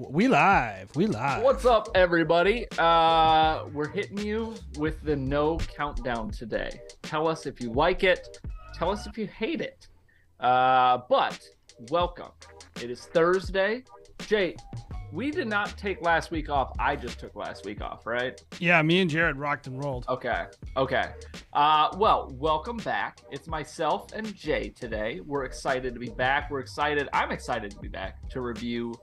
We live. What's up, everybody? We're hitting you with the no countdown today. Tell us if you like it. Tell us if you hate it. But welcome. It is Thursday. Jay, we did not take last week off. I just took last week off, right? Yeah, me and Jared rocked and rolled. Okay. Well, welcome back. It's myself and Jay today. We're excited to be back. I'm excited to be back to review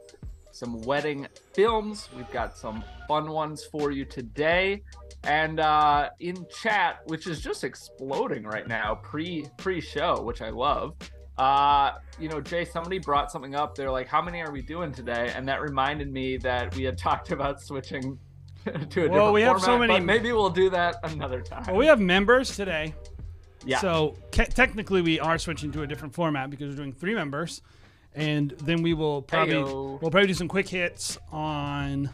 some wedding films. We've got some fun ones for you today. And in chat, which is just exploding right now, pre-show, which I love. Jay, somebody brought something up. They're like, how many are we doing today? And that reminded me that we had talked about switching to a different format, so many, but maybe we'll do that another time. Well, we have members today. Yeah. So technically we are switching to a different format because we're doing 3 members. And then we will probably do some quick hits on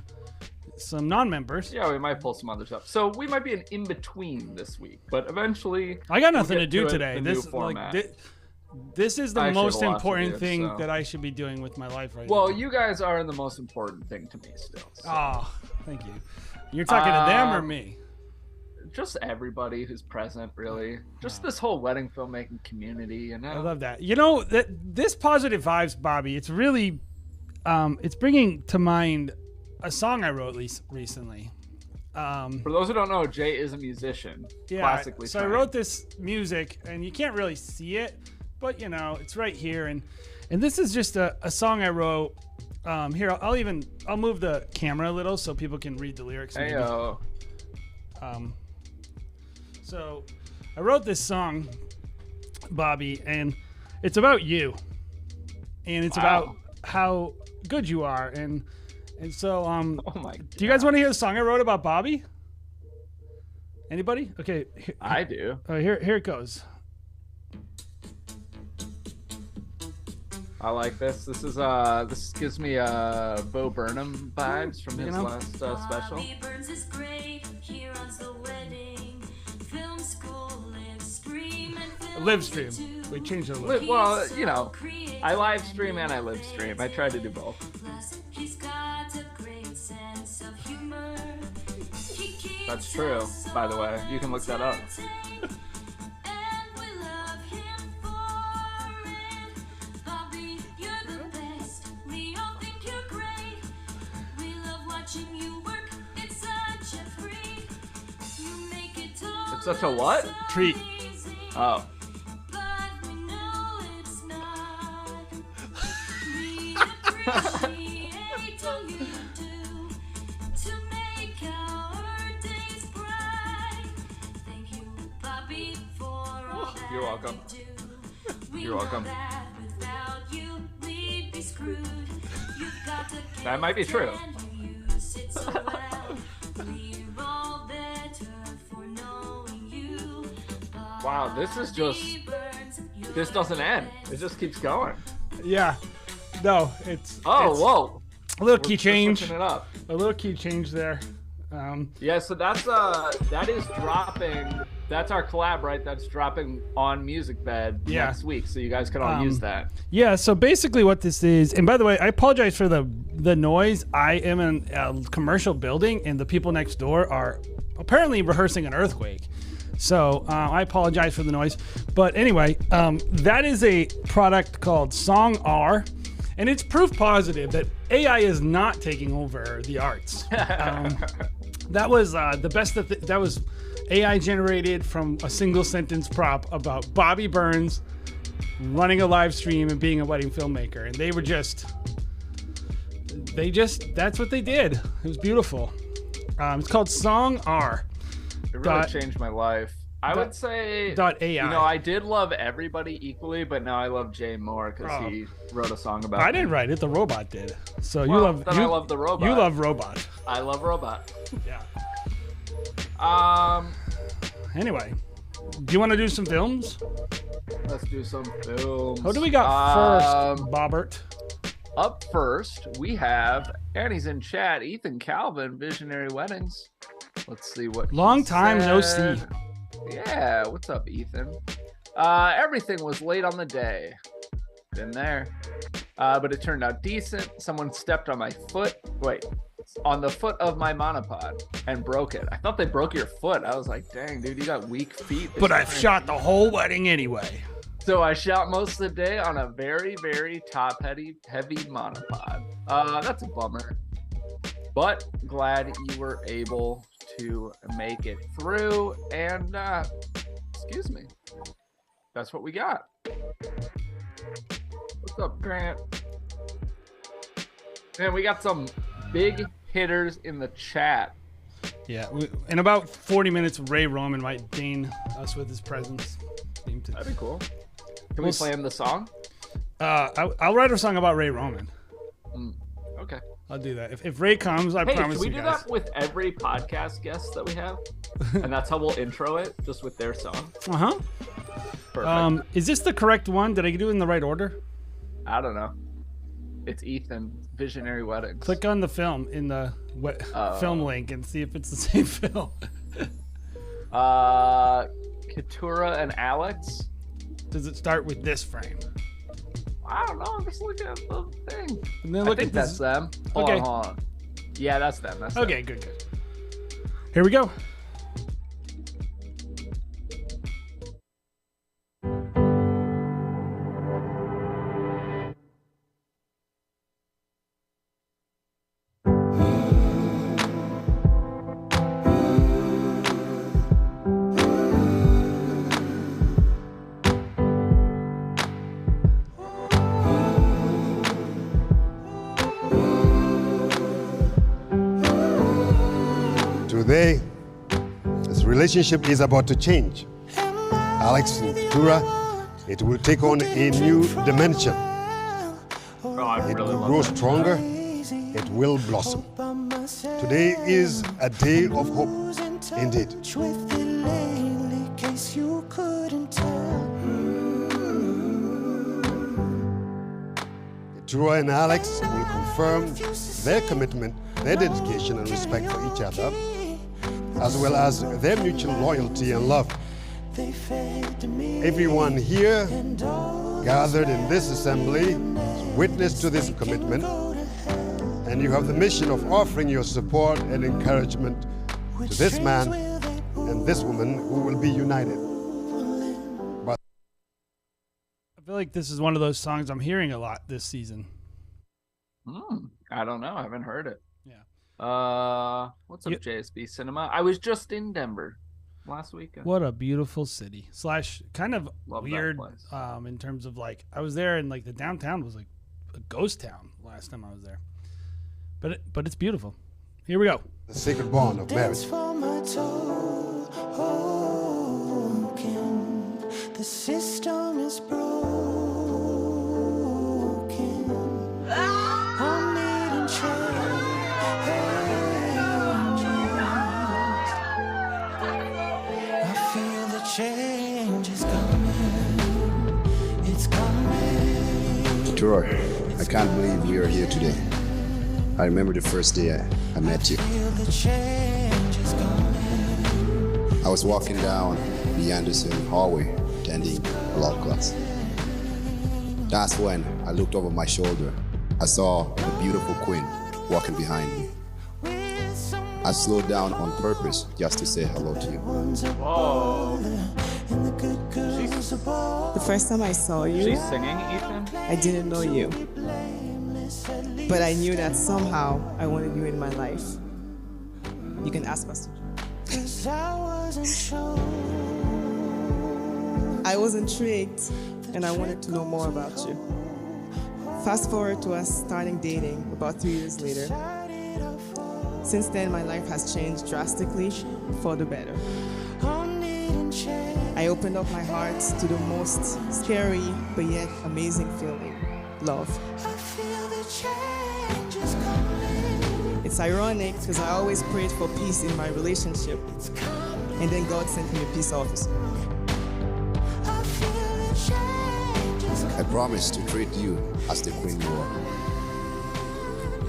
some non-members. Yeah, we might pull some others up. So we might be an in-between this week, but eventually I got nothing to do today. This is the most important thing that I should be doing with my life right now. Well, you guys are the most important thing to me still. So. Oh, thank you. You're talking to them or me? Just everybody who's present, really. Just this whole wedding filmmaking community, you know? I love that. You know, this positive vibes, Bobby, it's really, it's bringing to mind a song I wrote recently. For those who don't know, Jay is a musician. Yeah, classically so trained. I wrote this music, and you can't really see it, but, you know, it's right here. And this is just a song I wrote. Here, I'll move the camera a little so people can read the lyrics. Heyo. So I wrote this song, Bobby, and it's about you, and it's about how good you are, and so oh my God. Do you guys want to hear the song I wrote about Bobby? Anybody? Okay, I do. Here it goes. I like this. This gives me Bo Burnham vibes from his last special. Bobby Burns is great. He runs the wedding film school, live stream. We changed it. Well, you know, I live stream and I live stream. I try to do both. Plus, he's got a great sense of humor. That's true, by the way. You can look that up. It's such a what? Treat. Oh. You're welcome. You're welcome. That might be true. Wow, this doesn't end. It just keeps going. Yeah. No, it's... whoa. A little key change. Switching it up. A little key change there. Yeah, so that is dropping. That's our collab, right? That's dropping on Music Bed next week, so you guys can all use that. Yeah, so basically what this is, and by the way, I apologize for the noise. I am in a commercial building, and the people next door are apparently rehearsing an earthquake. So I apologize for the noise. But anyway, that is a product called Song R, and it's proof positive that AI is not taking over the arts. That was the best that was AI generated from a single sentence prop about Bobby Burns running a live stream and being a wedding filmmaker. And that's what they did. It was beautiful. It's called Song R. It really changed my life. I would say .ai. You know, I did love everybody equally, but now I love Jay more because he wrote a song about I didn't write it, the robot did. So I love the robot. You love robot. I love robot. Yeah. Anyway, do you want to do some films? Let's do some films. Who do we got first, Bobbert? Up first, we have, and he's in chat, Ethan Calvin, Visionary Weddings. Let's see what Long time no see. Yeah, what's up, Ethan? Everything was late on the day. Been there. but it turned out decent. Someone stepped on my foot. Wait, on the foot of my monopod and broke it. I thought they broke your foot. I was like, dang, dude, you got weak feet. But I've shot the whole wedding anyway. So I shot most of the day on a very, very heavy monopod. That's a bummer. But glad you were able to make it through. And excuse me. That's what we got. What's up, Grant? And we got some big hitters in the chat. Yeah, in about 40 minutes, Ray Roman might deign us with his presence. That'd be cool. Can we play him the song? I'll write a song about Ray Roman. Okay. I'll do that. If Ray comes, I promise you guys. Can we do that with every podcast guest that we have? And that's how we'll intro it, just with their song. Uh-huh. Perfect. Is this the correct one? Did I do it in the right order? I don't know. It's Ethan, Visionary Weddings. Click on the film in the film link and see if it's the same film. Keturah and Alex. Does it start with this frame? I don't know. I'm just looking at the thing. And then look I think that's them. Hold on. Yeah, that's them. Okay, good. Here we go. Today, this relationship is about to change. Alex and Keturah, it will take on a new dimension. It will grow stronger. It will blossom. Today is a day of hope, indeed. Keturah and Alex will confirm their commitment, their dedication and respect for each other, as well as their mutual loyalty and love. Everyone here gathered in this assembly is witness to this commitment, and you have the mission of offering your support and encouragement to this man and this woman who will be united. I feel like this is one of those songs I'm hearing a lot this season. I don't know. I haven't heard it. Yeah. What's up, JSB Cinema? I was just in Denver last weekend. What a beautiful city. / kind of Love that weird place. in terms of like I was there and like the downtown was like a ghost town last time I was there. But it's beautiful. Here we go. The sacred bond of marriage. The system is broken. I'm needing change. I feel the change is coming. It's coming. Keturah, I can't believe we are here today. I remember the first day I met you. I feel the change is coming. I was walking down the Anderson hallway attending law class. That's when I looked over my shoulder. I saw the beautiful queen walking behind me. I slowed down on purpose just to say hello to you. Whoa. The first time I saw you, She's singing, Ethan? I didn't know you. But I knew that somehow I wanted you in my life. You can ask us. I was intrigued and I wanted to know more about you. Fast forward to us starting dating about 3 years later. Since then, my life has changed drastically for the better. I opened up my heart to the most scary but yet amazing feeling, love. It's ironic because I always prayed for peace in my relationship, and then God sent me a peace officer. I promise to treat you as the queen you are.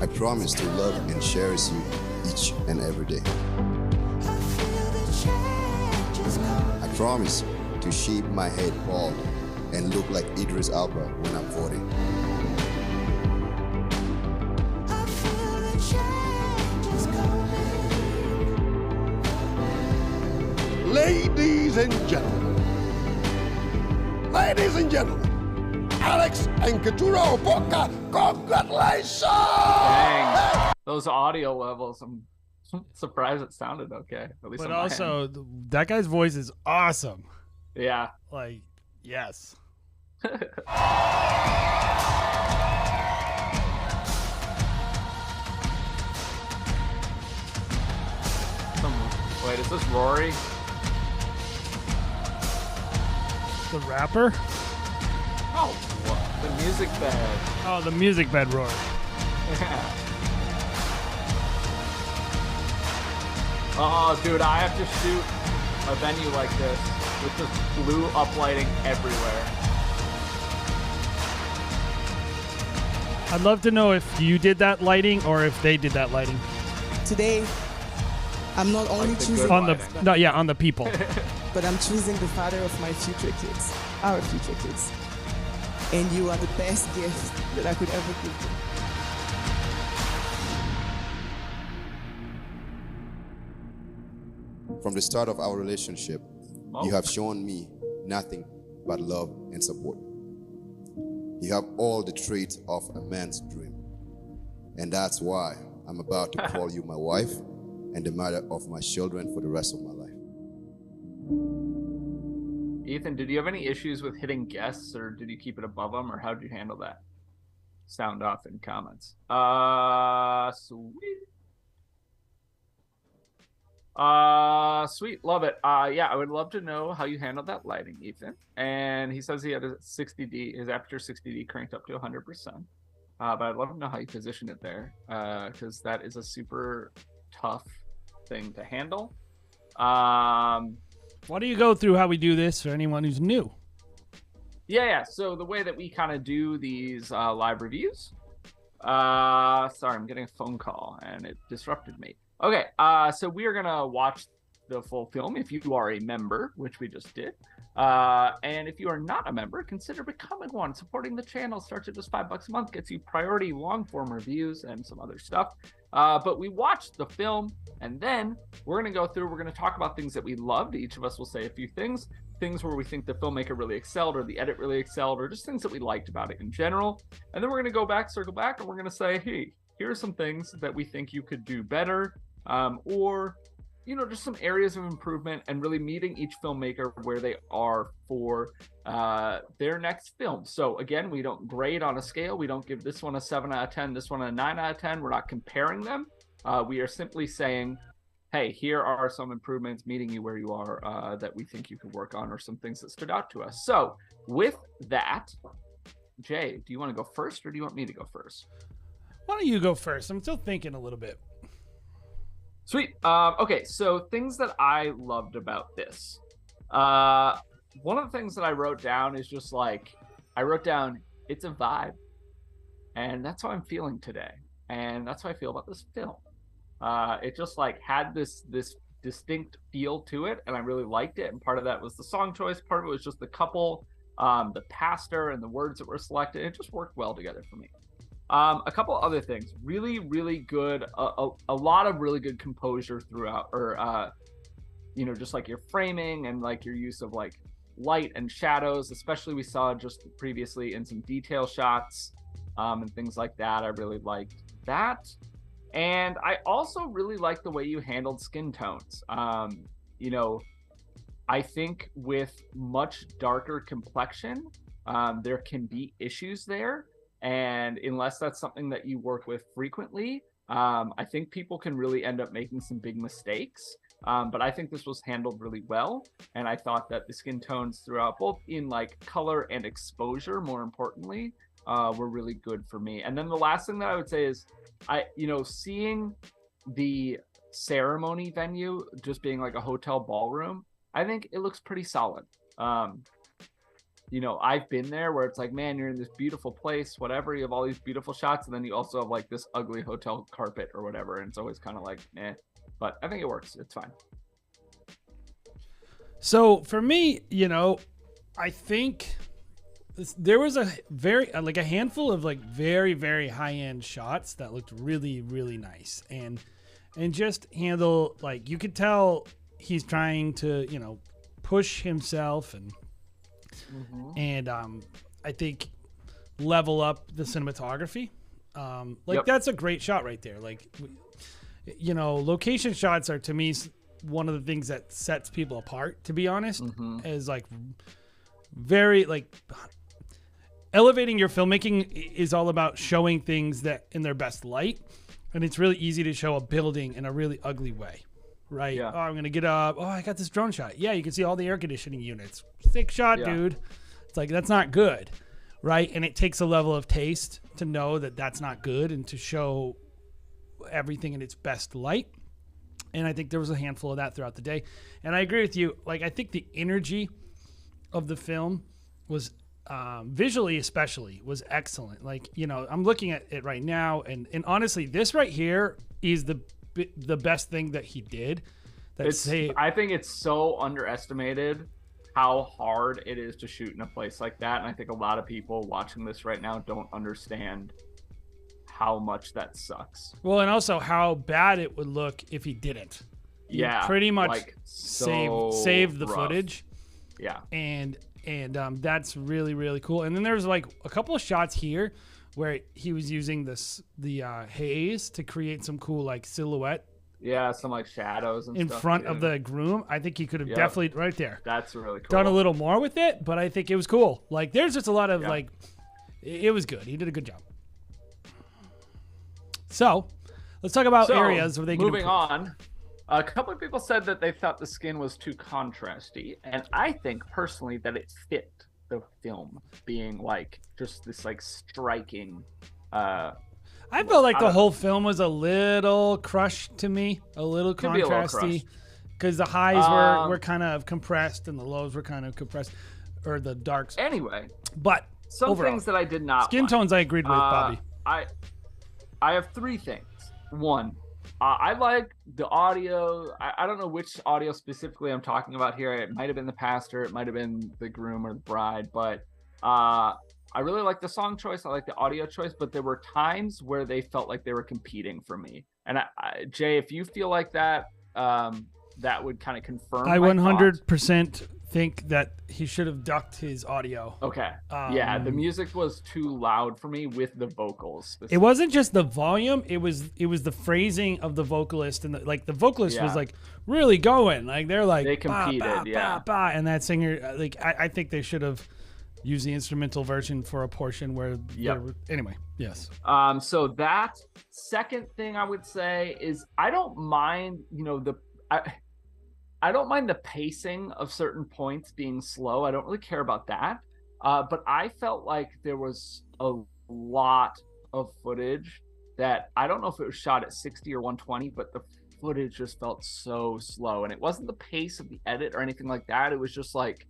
I promise to love and cherish you each and every day. I promise to shave my head bald and look like Idris Elba when I'm 40. Ladies and gentlemen, Alex and Keturah Opoka, congratulations! Dang. Those audio levels, I'm surprised it sounded okay. At least But on my also, end. that guy's voice is awesome. Yeah. Like, yes. Wait, is this Rory? The rapper? Oh, what? The music bed. Oh, the music bed roar. Yeah. Oh, dude, I have to shoot a venue like this with just blue uplighting everywhere. I'd love to know if you did that lighting or if they did that lighting. Today, I'm not only Like the choosing, good On the lighting. no, yeah, on the people. but I'm choosing the father of my future kids, our future kids. And you are the best gift that I could ever give them. From the start of our relationship, you have shown me nothing but love and support. You have all the traits of a man's dream. And that's why I'm about to call you my wife and the mother of my children for the rest of my life. Ethan, did you have any issues with hitting guests, or did you keep it above them, or how did you handle that? Sound off in comments. Sweet. Sweet, love it. Yeah, I would love to know how you handled that lighting, Ethan. And he says he had his 60D, his aperture 60D cranked up to 100%. But I'd love to know how you position it there, because that is a super tough thing to handle. Why don't you go through how we do this for anyone who's new? Yeah. So the way that we kind of do these live reviews. Sorry, I'm getting a phone call and it disrupted me. Okay, so we are gonna watch the full film if you are a member, which we just did. And if you are not a member, consider becoming one. Supporting the channel starts at just $5 a month, gets you priority long-form reviews and some other stuff. But we watched the film, and then we're going to go through, we're going to talk about things that we loved. Each of us will say a few things where we think the filmmaker really excelled, or the edit really excelled, or just things that we liked about it in general. And then we're going to go back, circle back, and we're going to say, hey, here are some things that we think you could do better, or just some areas of improvement, and really meeting each filmmaker where they are for their next film. So again, we don't grade on a scale. We don't give this one a 7 out of 10, this one a 9 out of 10. We're not comparing them. We are simply saying, hey, here are some improvements, meeting you where you are, that we think you could work on, or some things that stood out to us. So with that, Jay, do you want to go first, or do you want me to go first? Why don't you go first? I'm still thinking a little bit. Sweet. Okay, so things that I loved about this. One of the things that I wrote down is just like, it's a vibe. And that's how I'm feeling today. And that's how I feel about this film. It just like had this distinct feel to it, and I really liked it. And part of that was the song choice. Part of it was just the couple, the pastor, and the words that were selected. It just worked well together for me. A couple other things, really, really good, a lot of really good composure throughout, or, just like your framing and like your use of like light and shadows, especially we saw just previously in some detail shots, and things like that. I really liked that. And I also really like the way you handled skin tones. I think with much darker complexion, there can be issues there. And unless that's something that you work with frequently, I think people can really end up making some big mistakes. But I think this was handled really well. And I thought that the skin tones throughout, both in like color and exposure, more importantly, were really good for me. And then the last thing that I would say is, seeing the ceremony venue just being like a hotel ballroom, I think it looks pretty solid. I've been there where it's like, man, you're in this beautiful place, whatever, you have all these beautiful shots, and then you also have like this ugly hotel carpet or whatever, and it's always kind of like, but I think it works. It's fine. So for me, I think there was a handful of like very, very high-end shots that looked really, really nice, and just handle, like, you could tell he's trying to, push himself and I think level up the cinematography. That's a great shot right there. Like, location shots are, to me, one of the things that sets people apart, to be honest, is like very like elevating your filmmaking is all about showing things that in their best light. And it's really easy to show a building in a really ugly way, right? Yeah. Oh, I'm going to get up. Oh, I got this drone shot. Yeah, you can see all the air conditioning units. Sick shot, dude. It's like, that's not good, right? And it takes a level of taste to know that that's not good and to show everything in its best light. And I think there was a handful of that throughout the day. And I agree with you. Like, I think the energy of the film was visually especially was excellent. Like, I'm looking at it right now, and honestly, this right here is the best thing that he did. I think it's so underestimated how hard it is to shoot in a place like that, and I think a lot of people watching this right now don't understand how much that sucks. Well, and also how bad it would look if he didn't. Pretty much like saved the footage. Yeah. And that's really, really cool. And then there's like a couple of shots here where he was using the haze to create some cool like silhouette. Yeah, some like shadows and in stuff front too. of the groom. I think he could have definitely right there. That's really cool. Done a little more with it, but I think it was cool. Like there's just a lot of like, it was good. He did a good job. So let's talk about areas where they can moving improve. on. A couple of people said that they thought the skin was too contrasty, and I think personally that it fit the film, being like just this like striking. I felt like the whole film was a little crushed to me, a little contrasty, because the highs were kind of compressed and the lows were kind of compressed, or the darks. Anyway, but some overall, things that I did not skin like. tones I agreed with, Bobby. I have three things. One, I like the audio. I don't know which audio specifically I'm talking about here. It might have been the pastor. It might have been the groom or the bride. But I really like the song choice. I like the audio choice. But there were times where they felt like they were competing for me. And Jay, if you feel like that, that would kind of confirm I my 100% thoughts. Think that he should have ducked his audio. Okay. Yeah, the music was too loud for me with the vocals. It wasn't just the volume; it was the phrasing of the vocalist, and the vocalist was like really going. Like they're like they competed, bah, bah, and that singer, like I think they should have used the instrumental version for a portion where. Anyway, yes. So that second thing I would say is I don't mind, I don't mind the pacing of certain points being slow. I don't really care about that. But I felt like there was a lot of footage that I don't know if it was shot at 60 or 120, but the footage just felt so slow. And it wasn't the pace of the edit or anything like that. It was just like,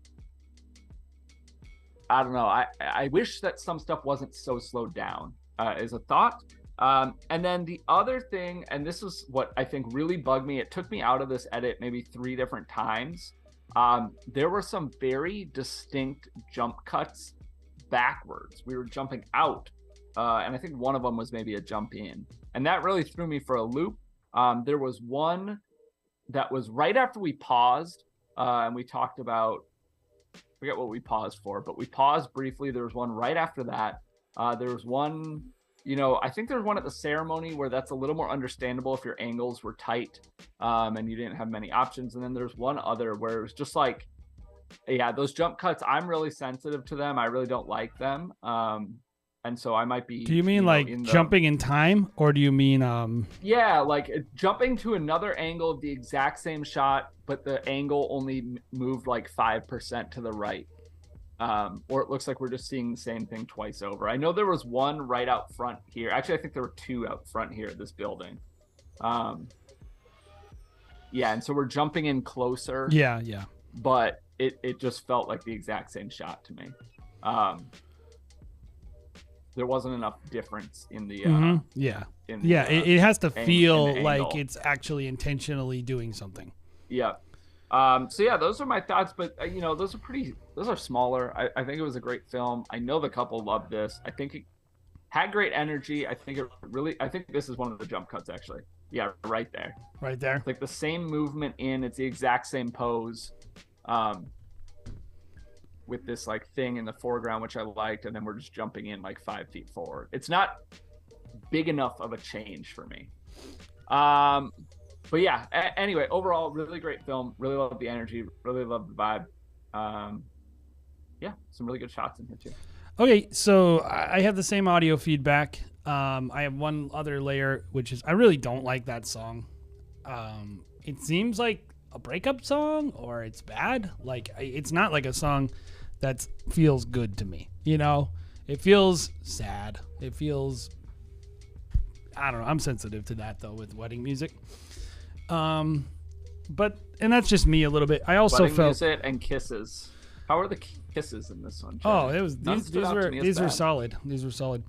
I don't know. I wish that some stuff wasn't so slowed down, is a thought. And then the other thing, and this is what I think really bugged me, it took me out of this edit maybe 3 different times. There were some very distinct jump cuts backwards. We were jumping out, and I think one of them was maybe a jump in. And that really threw me for a loop. There was one that was right after we paused, and we talked about, I forget what we paused for, but we paused briefly. There was one right after that. There was one... I think there's one at the ceremony where that's a little more understandable if your angles were tight and you didn't have many options. And then there's one other where it was just like, those jump cuts, I'm really sensitive to them. I really don't like them. And so I might be... Do you mean jumping in time, or do you mean... Yeah, like jumping to another angle of the exact same shot, but the angle only moved like 5% to the right. Or it looks like we're just seeing the same thing twice over. I know there was one right out front here. Actually, I think there were 2 out front here at this building. And so we're jumping in closer. Yeah. But it just felt like the exact same shot to me. There wasn't enough difference in the... it has to feel like it's actually intentionally doing something. Yeah. Those are my thoughts, but those are smaller. I think it was a great film. I know the couple loved this. I think it had great energy. I think this is one of the jump cuts actually. Yeah, right there. Right there. It's like the same movement in. It's the exact same pose. With this like thing in the foreground, which I liked, and then we're just jumping in like 5 feet forward. It's not big enough of a change for me. But yeah, anyway, overall, really great film. Really love the energy. Really love the vibe. Yeah, some really good shots in here too. Okay, so I have the same audio feedback. I have one other layer, which is I really don't like that song. It seems like a breakup song, or it's bad. Like, it's not like a song that feels good to me. You know, it feels sad. It feels, I don't know. I'm sensitive to that though with wedding music. But and that's just me a little bit. I also Wedding felt music and kisses. How are the kisses in this one, Jay? Oh, it was None these stood out to me as were bad. solid. These were solid.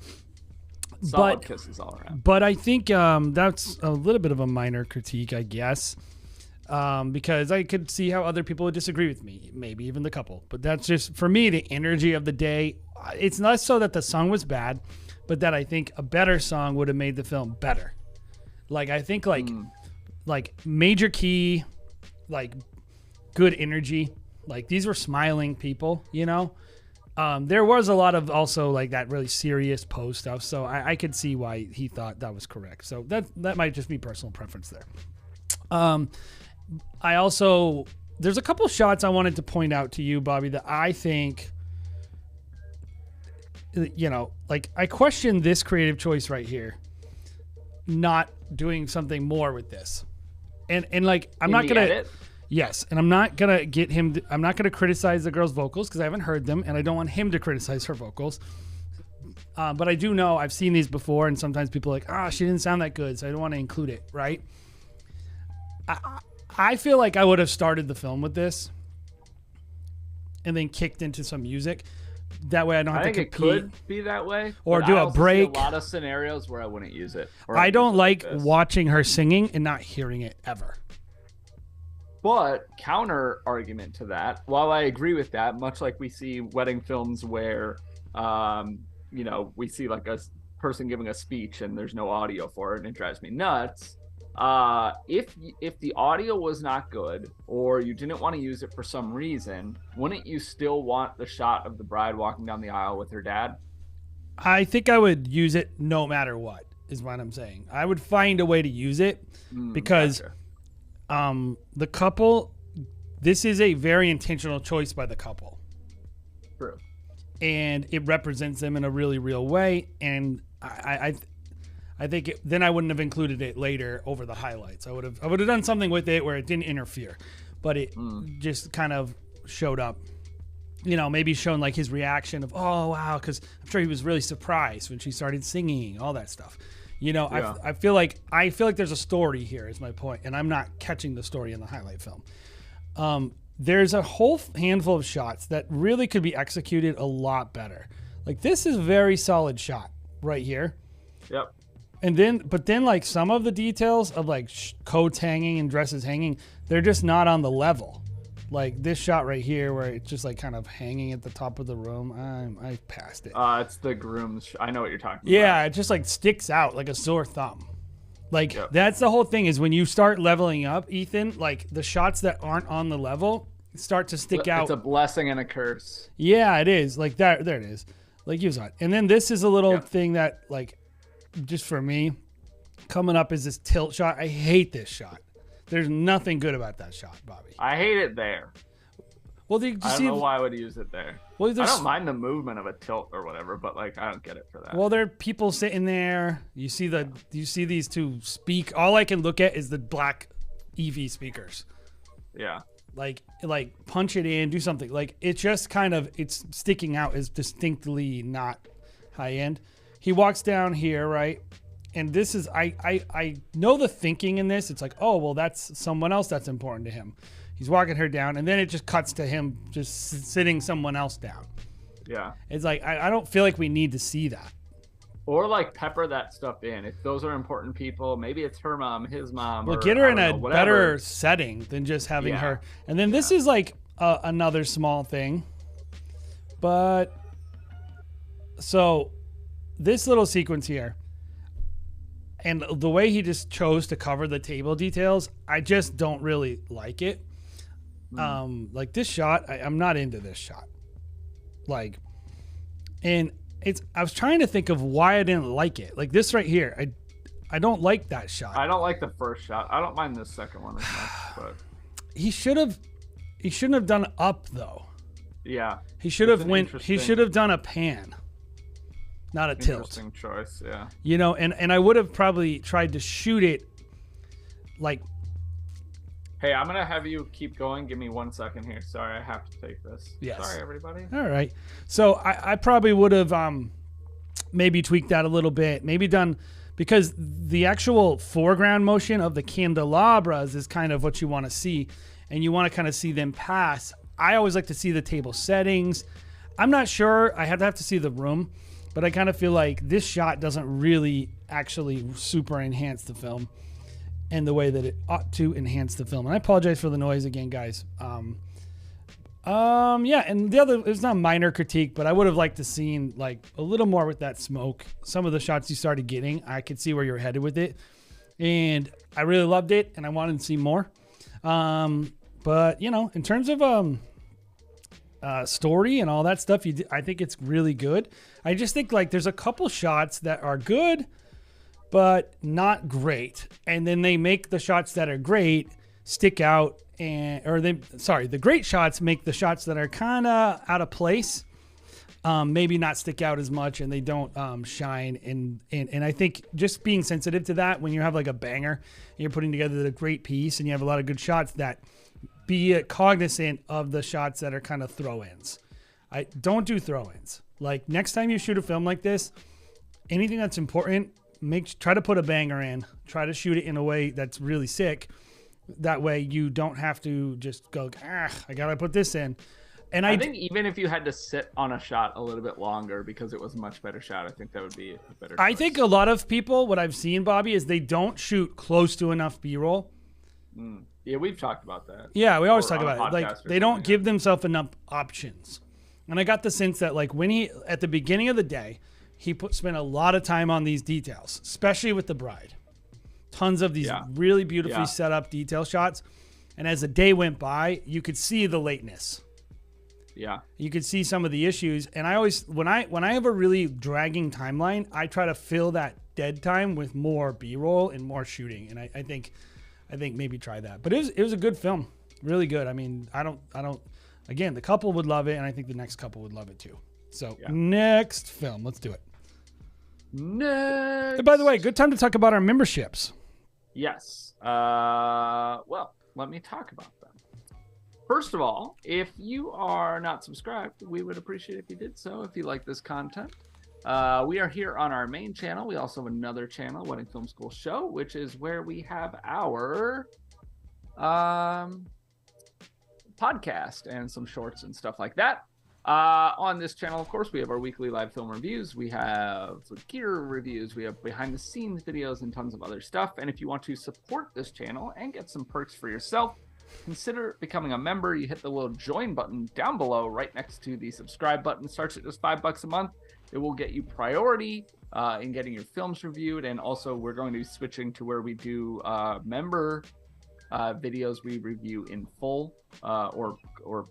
Solid kisses all around. But I think that's a little bit of a minor critique, I guess, because I could see how other people would disagree with me, maybe even the couple. But that's just, for me, the energy of the day. It's not so that the song was bad, but that I think a better song would have made the film better. Like, I think, like major key, like, good energy. Like, these were smiling people, you know? There was a lot of also like that really serious pose stuff, so I could see why he thought that was correct. So that might just be personal preference there. I also, there's a couple shots I wanted to point out to you, Bobby, that I think, you know, like I question this creative choice right here, not doing something more with this, and like I'm not gonna. Edit? Yes, and I'm not going to get him I'm not going to criticize the girl's vocals because I haven't heard them, and I don't want him to criticize her vocals. But I do know I've seen these before, and sometimes people are like, she didn't sound that good, so I don't want to include it, right? I feel like I would have started the film with this and then kicked into some music. That way I don't have I to think compete. it could be that way. Or but do I a also see break. a lot of scenarios where I wouldn't use it. Or I I'd don't use it like this. watching her singing and not hearing it ever. But counter argument to that, while I agree with that, much like we see wedding films where, you know, we see like a person giving a speech and there's no audio for it and it drives me nuts. If the audio was not good or you didn't want to use it for some reason, wouldn't you still want the shot of the bride walking down the aisle with her dad? I think I would use it no matter what, is what I'm saying. I would find a way to use it because Gotcha. the couple, this is a very intentional choice by the couple. True. And it represents them in a really real way. And I think then I wouldn't have included it later over the highlights. I would have done something with it where it didn't interfere, but it just kind of showed up. You know, maybe shown like his reaction of, oh wow, because I'm sure he was really surprised when she started singing, all that stuff. You know, Yeah. I feel like there's a story here is my point, and I'm not catching the story in the highlight film. There's a whole handful of shots that really could be executed a lot better. Like, this is a very solid shot right here. Yep. But then like some of the details of like coats hanging and dresses hanging, they're just not on the level. Like this shot right here where it's just like kind of hanging at the top of the room. I passed it. It's the groom's. I know what you're talking about. Yeah, it just like sticks out like a sore thumb. Like Yep. that's the whole thing is when you start leveling up, Ethan, like the shots that aren't on the level start to stick out. It's a blessing and a curse. Yeah, it is. Like that. There it is. Like you saw it. And then this is a little Yeah. thing that like, just for me, coming up is this tilt shot. I hate this shot. There's nothing good about that shot, Bobby. I hate it there. Well, did you I don't see? know why I would use it there. Well, I there's don't mind the movement of a tilt or whatever, but like I don't get it for that. well, there are people sitting there. You see these two speak. All I can look at is the black EV speakers. Yeah. Like punch it in, do something. Like it's just kind of it's sticking out as distinctly not high end. He walks down here, right? And this is I know the thinking in this. It's like, oh well, that's someone else that's important to him. He's walking her down, and then it just cuts to him just sitting someone else down. Yeah. It's like I don't feel like we need to see that. Or like pepper that stuff in. If those are important people, maybe it's her mom, his mom. Well, or, get her I in don't a know, whatever. better setting than just having Yeah. her. And then this is like another small thing. But so this little sequence here, And the way he just chose to cover the table details, I just don't really like it. Like this shot, I'm not into this shot. Like, and I was trying to think of why I didn't like it. Like this right here, I don't like that shot. I don't like the first shot. I don't mind the second one as much, but He shouldn't have done up though. yeah. He should have done a pan, not a tilt. Interesting choice, yeah. You know, and I would have probably tried to shoot it like. Hey, I'm gonna have you keep going. Give me 1 second here. Sorry, I have to take this. Yes. Sorry, everybody. All right. So I probably would have maybe tweaked that a little bit. Maybe done, because the actual foreground motion of the candelabras is kind of what you want to see, and you want to kind of see them pass. I always like to see the table settings. I'm not sure. I have to see the room, but I kind of feel like this shot doesn't really actually super enhance the film and the way that it ought to enhance the film. And I apologize for the noise again, guys. Yeah, and the other, it's not a minor critique, but I would have liked to seen like a little more with that smoke. Some of the shots you started getting, I could see where you're headed with it, and I really loved it, and I wanted to see more. But you know, in terms of story and all that stuff, I think it's really good. I just think like there's a couple shots that are good, but not great, and then they make the shots that are great stick out, the great shots make the shots that are kind of out of place maybe not stick out as much, and they don't shine. And I think just being sensitive to that when you have like a banger and you're putting together a great piece and you have a lot of good shots, that be cognizant of the shots that are kind of throw-ins. I don't do throw-ins. Like next time you shoot a film like this, anything that's important, try to put a banger in. Try to shoot it in a way that's really sick. That way you don't have to just go, I gotta put this in. And I think even if you had to sit on a shot a little bit longer because it was a much better shot, I think that would be a better choice. I think a lot of people, what I've seen, Bobby, is they don't shoot close to enough B-roll. Yeah, we've talked about that. Yeah, we always talk about it. Like they don't give themselves enough options. And I got the sense that like when he, at the beginning of the day, he spent a lot of time on these details, especially with the bride. Tons of these really beautifully set up detail shots. And as the day went by, you could see the lateness. Yeah. You could see some of the issues. And I always, when I have a really dragging timeline, I try to fill that dead time with more B-roll and more shooting. And I think maybe try that. But it was a good film. Really good. I mean, I don't, again, the couple would love it. And I think the next couple would love it too. So next film, let's do it. Next. And by the way, good time to talk about our memberships. Yes. Well, let me talk about them. First of all, if you are not subscribed, we would appreciate if you did so if you like this content. We are here on our main channel. We also have another channel, Wedding Film School Show, which is where we have our podcast and some shorts and stuff like that. On this channel, of course, we have our weekly live film reviews. We have gear reviews. We have behind the scenes videos and tons of other stuff. And if you want to support this channel and get some perks for yourself, consider becoming a member. You hit the little join button down below right next to the subscribe button. Starts at just $5 a month. It will get you priority in getting your films reviewed. And also we're going to be switching to where we do member videos we review in full or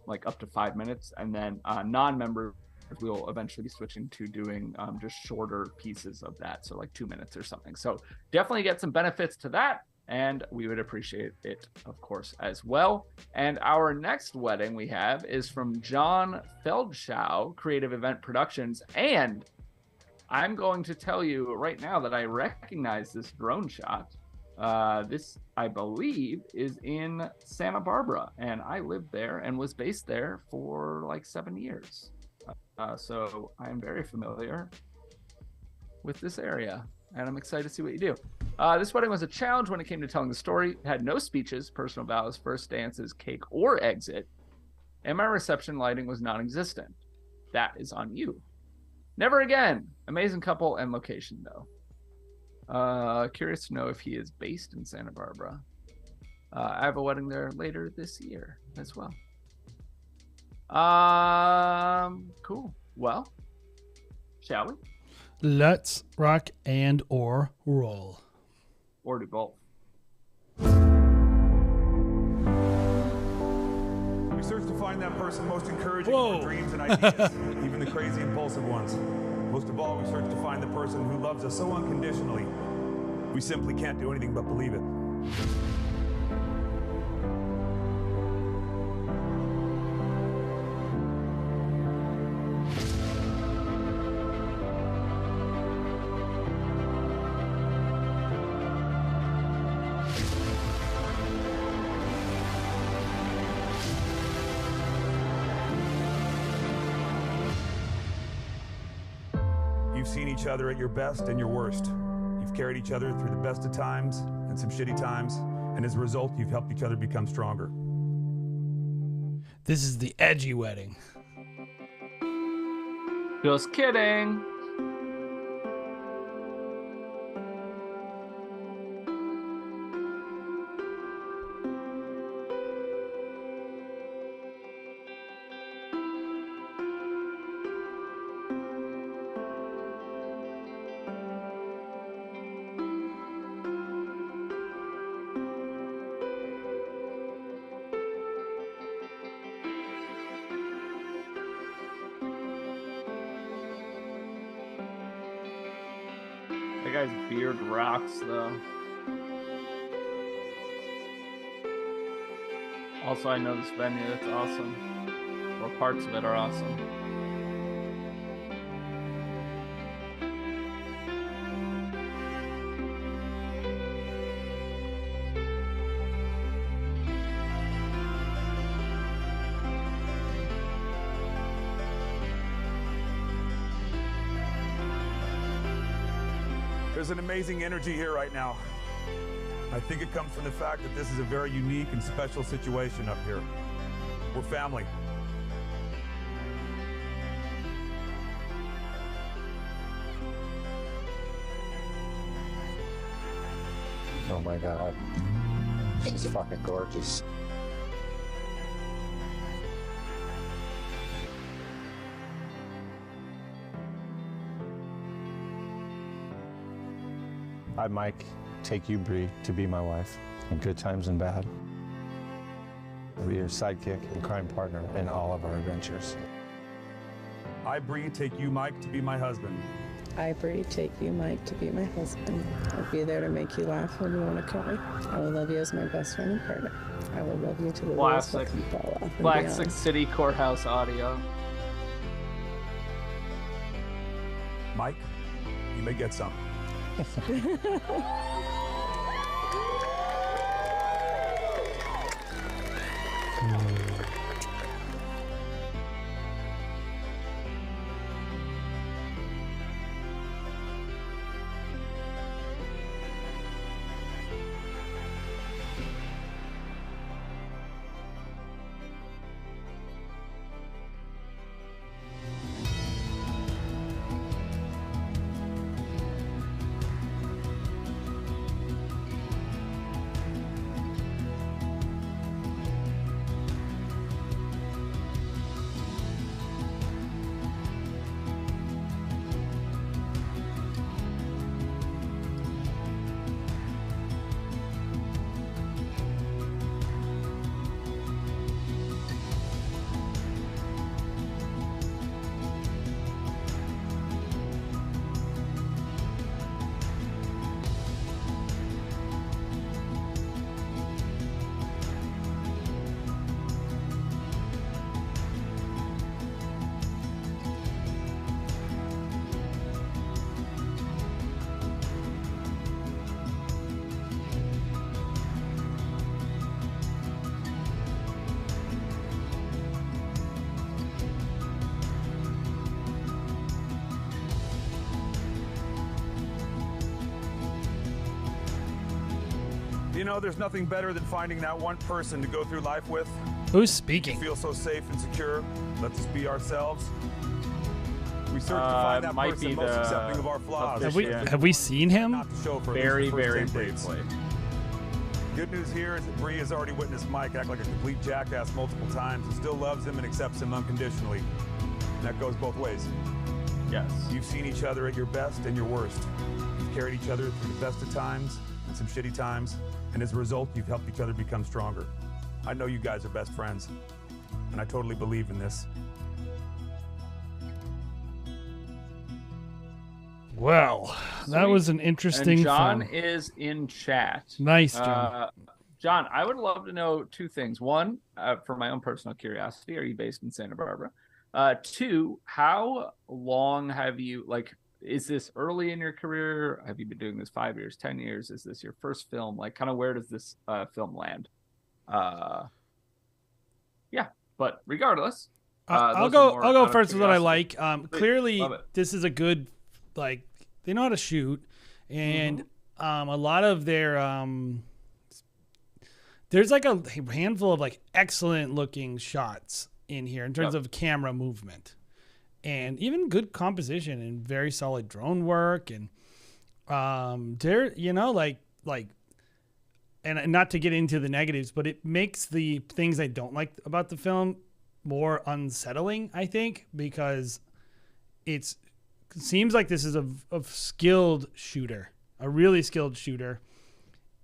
like up to 5 minutes, and then non-members we'll eventually be switching to doing just shorter pieces of that, so like 2 minutes or something. So definitely get some benefits to that, and we would appreciate it, of course, as well. And our next wedding we have is from John Feldschow, Creative Event Productions, and I'm going to tell you right now that I recognize this drone shot. This, I believe, is in Santa Barbara, and I lived there and was based there for like 7 years. So I am very familiar with this area, and I'm excited to see what you do. This wedding was a challenge when it came to telling the story. It had no speeches, personal vows, first dances, cake, or exit, and my reception lighting was non-existent. That is on you. Never again. Amazing couple and location, though. Curious to know if he is based in Santa Barbara. I have a wedding there later this year as well. Cool. Well, shall we? Let's rock and or roll. or do both. We search to find that person most encouraging for dreams and ideas, even the crazy, impulsive ones. Most of all, we search to find the person who loves us so unconditionally, we simply can't do anything but believe it. You've seen each other at your best and your worst. You've carried each other through the best of times and some shitty times, and as a result, you've helped each other become stronger. This is the edgy wedding. Just kidding. That guy's beard rocks, though. Also, I know this venue. It's awesome. Or parts of it are awesome. There's an amazing energy here right now. I think it comes from the fact that this is a very unique and special situation up here. We're family. Oh my God. She's fucking gorgeous. I, Mike, take you, Bree, to be my wife in good times and bad. I'll be your sidekick and crime partner in all of our adventures. I, Bree, take you, Mike, to be my husband. I, Bree, take you, Mike, to be my husband. I'll be there to make you laugh when you want to cry. I will love you as my best friend and partner. I will love you to the wheels Classic. fucking fall off and Classic beyond. City Courthouse audio. Mike, you may get some. You know, there's nothing better than finding that one person to go through life with. Who's speaking? Feel so safe and secure. Let us be ourselves. We search to find that might person be most the accepting of our flaws. Have we seen him? Not to show for at least Very, the first very 10 dates. briefly. Good news here is that Bree has already witnessed Mike act like a complete jackass multiple times and still loves him and accepts him unconditionally. And that goes both ways. Yes. You've seen each other at your best and your worst. You've carried each other through the best of times and some shitty times, and as a result, you've helped each other become stronger. I know you guys are best friends, and I totally believe in this. Well, that was an interesting And John film. is in chat. Nice, John. John, I would love to know two things. One, for my own personal curiosity, are you based in Santa Barbara? Two, how long have you, like, is this early in your career? Have you been doing this 5 years, 10 years? Is this your first film? Like, kind of where does this film land? Yeah, but regardless, I'll go first with what I like. Clearly, this is a good, like, they know how to shoot, and a lot of their there's like a handful of like excellent looking shots in here in terms of camera movement, and even good composition and very solid drone work, and there, you know, like and not to get into the negatives, but it makes the things I don't like about the film more unsettling, I think, because it seems like this is a skilled shooter, a really skilled shooter.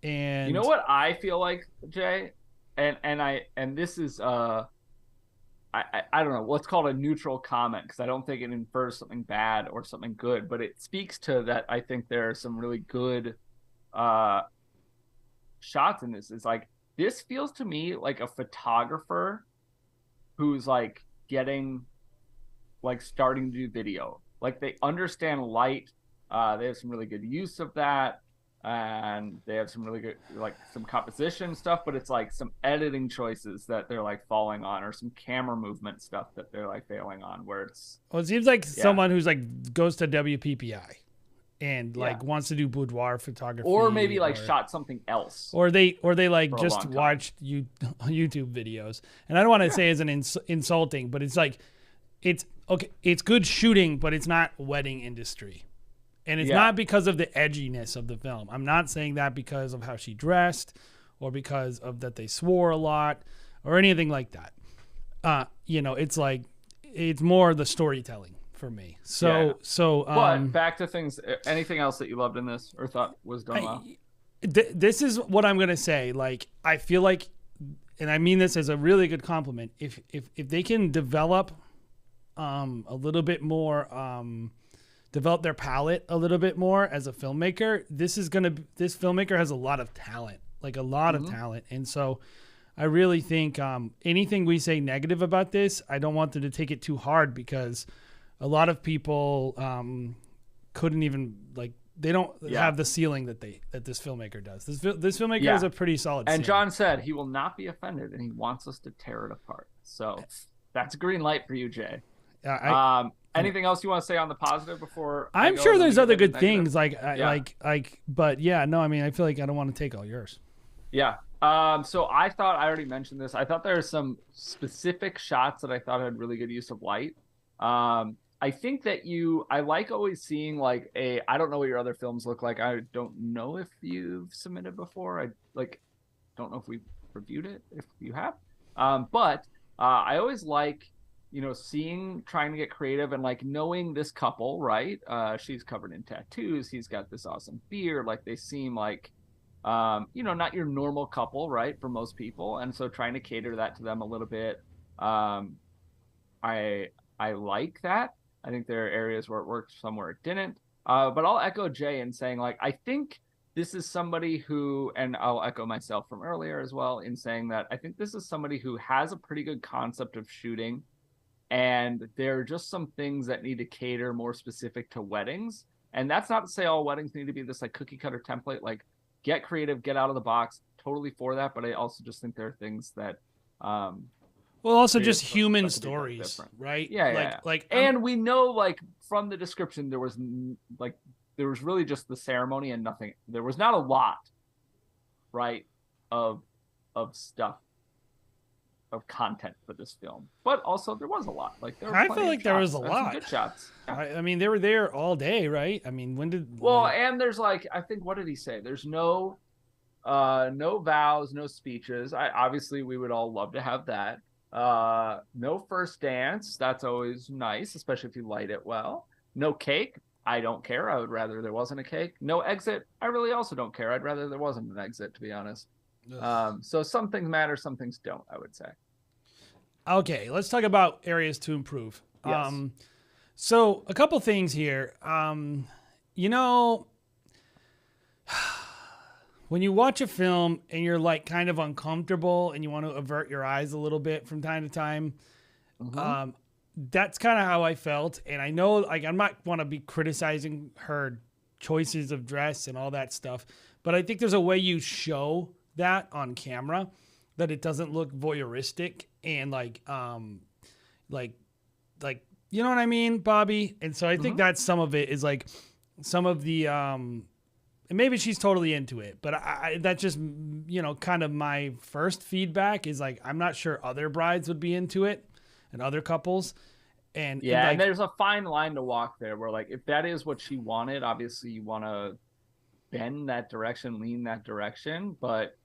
And you know what I feel like, Jay, and this is I don't know what's called a neutral comment, because I don't think it infers something bad or something good, but it speaks to that. I think there are some really good shots in this. It's like, this feels to me like a photographer who's like getting, like, starting to do video. Like, they understand light. They have some really good use of that, and they have some really good, like, some composition stuff, but it's like some editing choices that they're like falling on, or some camera movement stuff that they're like failing on, where it's, well, it seems like someone who's like goes to WPPI and like wants to do boudoir photography, or maybe like shot something else, or they like just watched YouTube videos. And I don't want to say as an insulting, but it's like, it's okay, it's good shooting, but it's not wedding industry. And it's not because of the edginess of the film. I'm not saying that because of how she dressed, or because of that they swore a lot, or anything like that. You know, it's like, it's more the storytelling for me. But back to things. Anything else that you loved in this or thought was done well? This is what I'm gonna say. Like, I feel like, and I mean this as a really good compliment, if they can develop a little bit more, develop their palette a little bit more as a filmmaker, this filmmaker has a lot of talent, like a lot of talent. And so I really think anything we say negative about this, I don't want them to take it too hard, because a lot of people couldn't even, like, they don't have the ceiling that this filmmaker does. This filmmaker has a pretty solid And ceiling. John said he will not be offended, and he wants us to tear it apart. So that's a green light for you, Jay. Anything else you want to say on the positive before? I'm sure there's other good things, but yeah, no, I mean, I feel like I don't want to take all yours. Yeah. So I thought, I already mentioned this, I thought there are some specific shots that I thought had really good use of light. I think that I like always seeing like I don't know what your other films look like. I don't know if you've submitted before. I don't know if we've reviewed it, if you have. But I always like, you know, trying to get creative, and like knowing this couple, right? She's covered in tattoos. He's got this awesome beard. Like, they seem like, you know, not your normal couple, right? For most people. And so trying to cater that to them a little bit. I like that. I think there are areas where it worked, somewhere it didn't. But I'll echo Jay in saying, like, I think this is somebody who, and I'll echo myself from earlier as well in saying that I think this is somebody who has a pretty good concept of shooting, and there are just some things that need to cater more specific to weddings. And that's not to say all weddings need to be this like cookie cutter template. Like, get creative, get out of the box, totally for that. But I also just think there are things that, well, also just human stories, right? Yeah, and we know, like, from the description, there was really just the ceremony and nothing. There was not a lot, right, of stuff, of content for this film, but also there was a lot. Like, I feel like there was a lot. Good shots. Yeah. I mean, they were there all day, right? I mean, when did? Well, and there's like, I think, what did he say? There's no vows, no speeches. Obviously we would all love to have that. No first dance. That's always nice, especially if you light it well. No cake. I don't care. I would rather there wasn't a cake. No exit. I really also don't care. I'd rather there wasn't an exit, to be honest. So some things matter, some things don't, I would say. Okay, let's talk about areas to improve. Yes. So a couple things here. You know, when you watch a film and you're like kind of uncomfortable and you want to avert your eyes a little bit from time to time, that's kind of how I felt. And I know, like, I'm not want to be criticizing her choices of dress and all that stuff, but I think there's a way you show that on camera that it doesn't look voyeuristic and like you know what I mean, Bobby? And so I think that's some of it is like some of the and maybe she's totally into it, but I that's just, you know, kind of my first feedback is like I'm not sure other brides would be into it and other couples. And yeah, like, and there's a fine line to walk there where, like, if that is what she wanted, obviously you want to bend that direction, lean that direction, but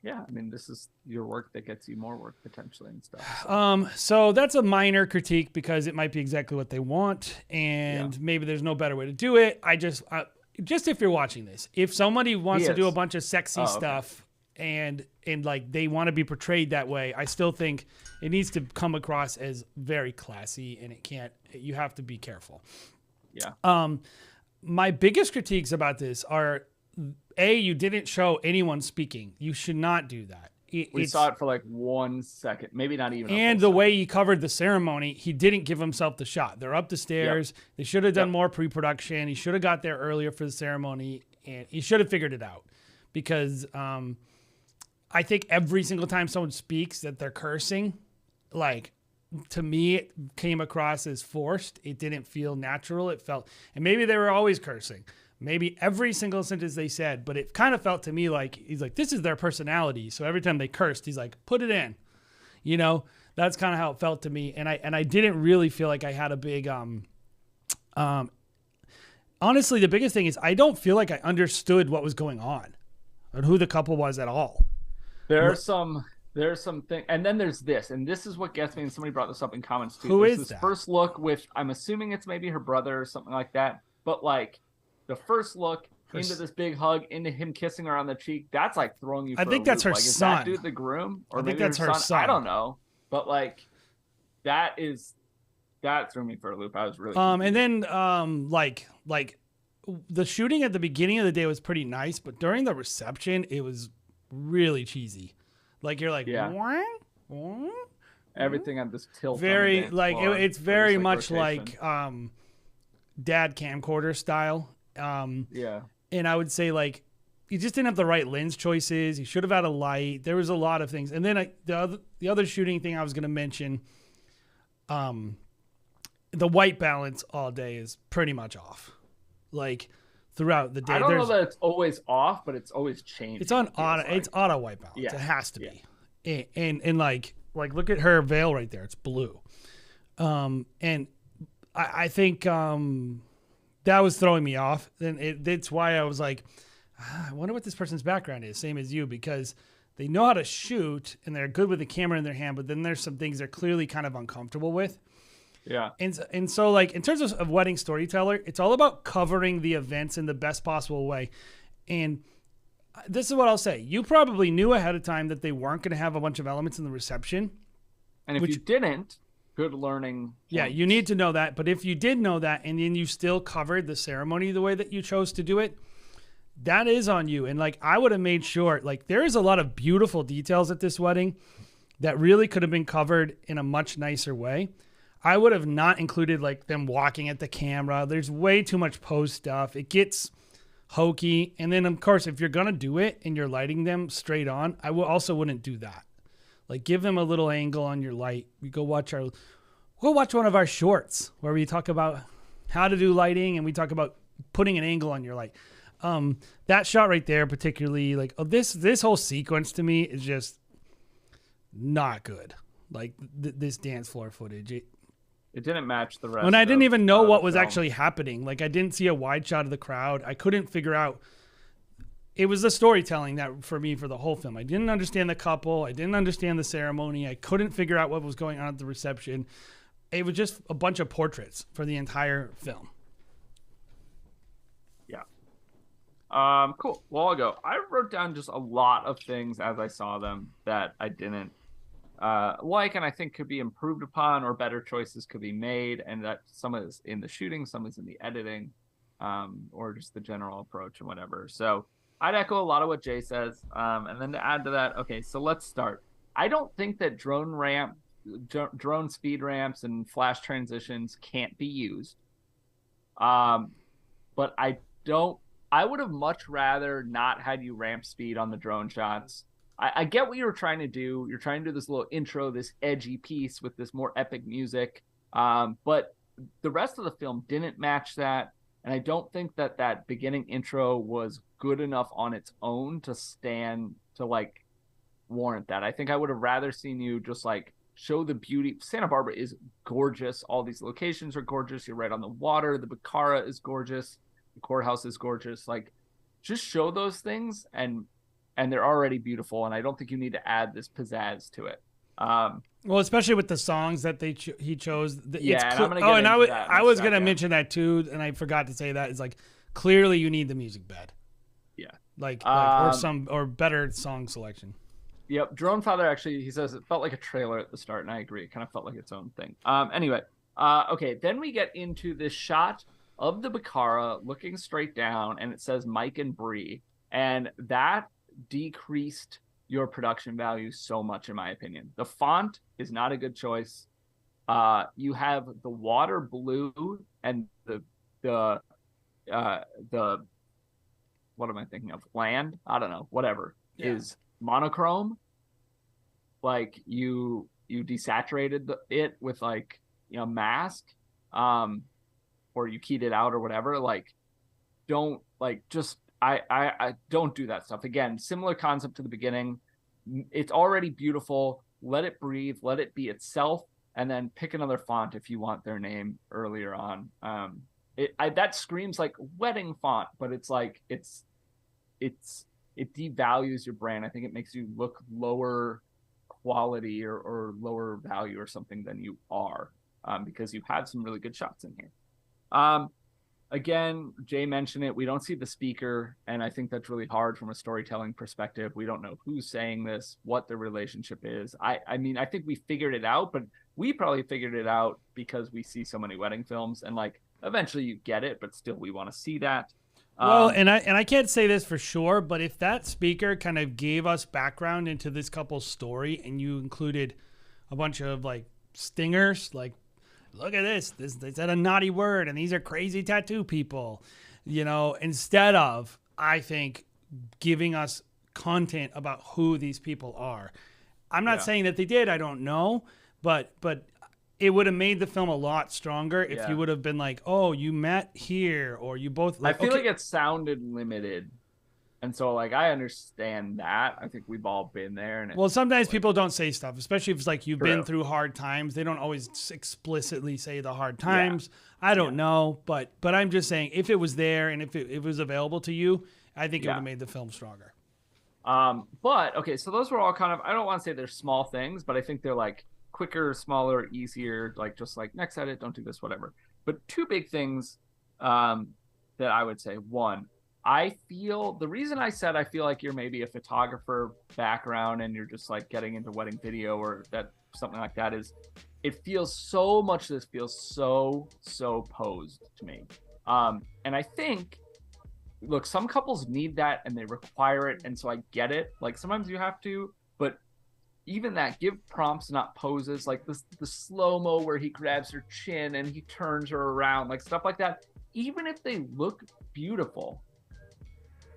yeah, I mean, this is your work that gets you more work potentially and stuff. So that's a minor critique because it might be exactly what they want, and maybe there's no better way to do it. I just if you're watching this, if somebody wants to do a bunch of sexy stuff and like they want to be portrayed that way, I still think it needs to come across as very classy, and it can't. You have to be careful. Yeah. My biggest critiques about this are, you didn't show anyone speaking. You should not do that. We saw it for like 1 second, maybe not even. And the way he covered the ceremony, he didn't give himself the shot. They're up the stairs. Yep. They should have done more pre-production. He should have got there earlier for the ceremony, and he should have figured it out. Because I think every single time someone speaks that they're cursing, like, to me, it came across as forced. It didn't feel natural. It felt, and maybe they were always cursing. Maybe every single sentence they said, but it kind of felt to me like, he's like, this is their personality. So every time they cursed, he's like, put it in, you know, that's kind of how it felt to me. And I didn't really feel like I had a big, honestly, the biggest thing is I don't feel like I understood what was going on and who the couple was at all. There's some thing, and then there's this, and this is what gets me, and somebody brought this up in comments too. Who there's is this that? First look with, I'm assuming it's maybe her brother or something like that, but like, the first look into this big hug, into him kissing her on the cheek, that's like throwing you for I think a that's loop. her Like, is son. that dude the groom? Or I think maybe that's her son. I don't know. But like, that threw me for a loop. I was really and then like the shooting at the beginning of the day was pretty nice, but during the reception it was really cheesy. Like, you're like, what? Everything had this tilt. Very, on the like, floor, it's very like much rotation. like dad camcorder style. Yeah. And I would say, like, you just didn't have the right lens choices. You should have had a light. There was a lot of things. And then the other shooting thing I was going to mention, the white balance all day is pretty much off. Like, throughout the day. I don't know that it's always off, but it's always changing. It's on auto. Like. It's auto white balance. Yeah. It has to be. And like look at her veil right there. It's blue. And I think that was throwing me off. And that's why I was like, I wonder what this person's background is. Same as you, because they know how to shoot and they're good with the camera in their hand, but then there's some things they're clearly kind of uncomfortable with. Yeah. And so, like, in terms of wedding storyteller, it's all about covering the events in the best possible way. And this is what I'll say. You probably knew ahead of time that they weren't going to have a bunch of elements in the reception. And if you didn't, good learning. Yeah, you need to know that. But if you did know that and then you still covered the ceremony the way that you chose to do it, that is on you. And, like, I would have made sure, like, there is a lot of beautiful details at this wedding that really could have been covered in a much nicer way. I would have not included, like, them walking at the camera. There's way too much pose stuff. It gets hokey. And then, of course, if you're going to do it and you're lighting them straight on, I also wouldn't do that. Like, give them a little angle on your light. Go watch one of our shorts where we talk about how to do lighting and we talk about putting an angle on your light. That shot right there, particularly, like, this whole sequence to me is just not good. Like, this dance floor footage. It didn't match the rest. And I didn't even know what was actually happening. Like, I didn't see a wide shot of the crowd. I couldn't figure out. It was the storytelling that for me for the whole film. I didn't understand the couple. I didn't understand the ceremony. I couldn't figure out what was going on at the reception. it was just a bunch of portraits for the entire film. Yeah. Cool. Well, I'll go. I wrote down just a lot of things as I saw them that I didn't like, and I think could be improved upon, or better choices could be made, and that some is in the shooting, some is in the editing, or just the general approach and whatever. So I'd echo a lot of what Jay says. And then to add to that, okay, so let's start. I don't think that drone speed ramps and flash transitions can't be used. But I would have much rather not had you ramp speed on the drone shots. I get what you were trying to do. You're trying to do this little intro, this edgy piece with this more epic music. But the rest of the film didn't match that. And I don't think that that beginning intro was good enough on its own to stand to like warrant that. I think I would have rather seen you just like show the beauty. Santa Barbara is gorgeous. All these locations are gorgeous. You're right on the water. The Bacara is gorgeous. The courthouse is gorgeous. Like, just show those things, and they're already beautiful. And I don't think you need to add this pizzazz to it. Well, especially with the songs that he chose. Yeah, I was gonna mention that too, and I forgot to say that. It's like clearly you need the music bed. Yeah, like or better song selection. Yep, Drone Father actually, he says it felt like a trailer at the start, and I agree. It kind of felt like its own thing. Anyway, okay, then we get into this shot of the Bacara looking straight down, and it says Mike and Bree, and that decreased your production value so much, in my opinion. The font is not a good choice. You have the water blue and the what am I thinking of? Land? I don't know. Whatever is monochrome. Like you desaturated it with like, you know, mask, or you keyed it out or whatever. Like, don't like just. I don't do that stuff. Again, similar concept to the beginning. It's already beautiful. Let it breathe. Let it be itself. And then pick another font if you want their name earlier on. That screams like wedding font, but it's like it devalues your brand. I think it makes you look lower quality or lower value or something than you are, because you have some really good shots in here. Again, Jay mentioned it. We don't see the speaker, and I think that's really hard from a storytelling perspective. We don't know who's saying this, what the relationship is. I mean, I think we figured it out, but we probably figured it out because we see so many wedding films, and like eventually you get it, but still we want to see that. Well, and I can't say this for sure, but if that speaker kind of gave us background into this couple's story, and you included a bunch of like stingers, like, look at this. They said a naughty word, and these are crazy tattoo people, you know, instead of, I think, giving us content about who these people are. I'm not saying that they did. I don't know, but it would have made the film a lot stronger if you would have been like, oh, you met here, or you both. Like, I feel like it sounded limited. And so, like, I understand that. I think we've all been there. And well, sometimes people don't say stuff, especially if it's like you've been through hard times. They don't always explicitly say the hard times. I don't know, but I'm just saying, if it was there and if it was available to you, I think it would have made the film stronger. But okay, so those were all kind of, I don't want to say they're small things, but I think they're like quicker, smaller, easier, like just like next edit, don't do this, whatever. But two big things that I would say. One, I feel the reason I said I feel like you're maybe a photographer background and you're just like getting into wedding video or that something like that is it feels so much. This feels so posed to me. And I think, look, some couples need that and they require it. And so I get it. Like sometimes you have to, but even that, give prompts, not poses. Like the slow-mo where he grabs her chin and he turns her around, like stuff like that. Even if they look beautiful,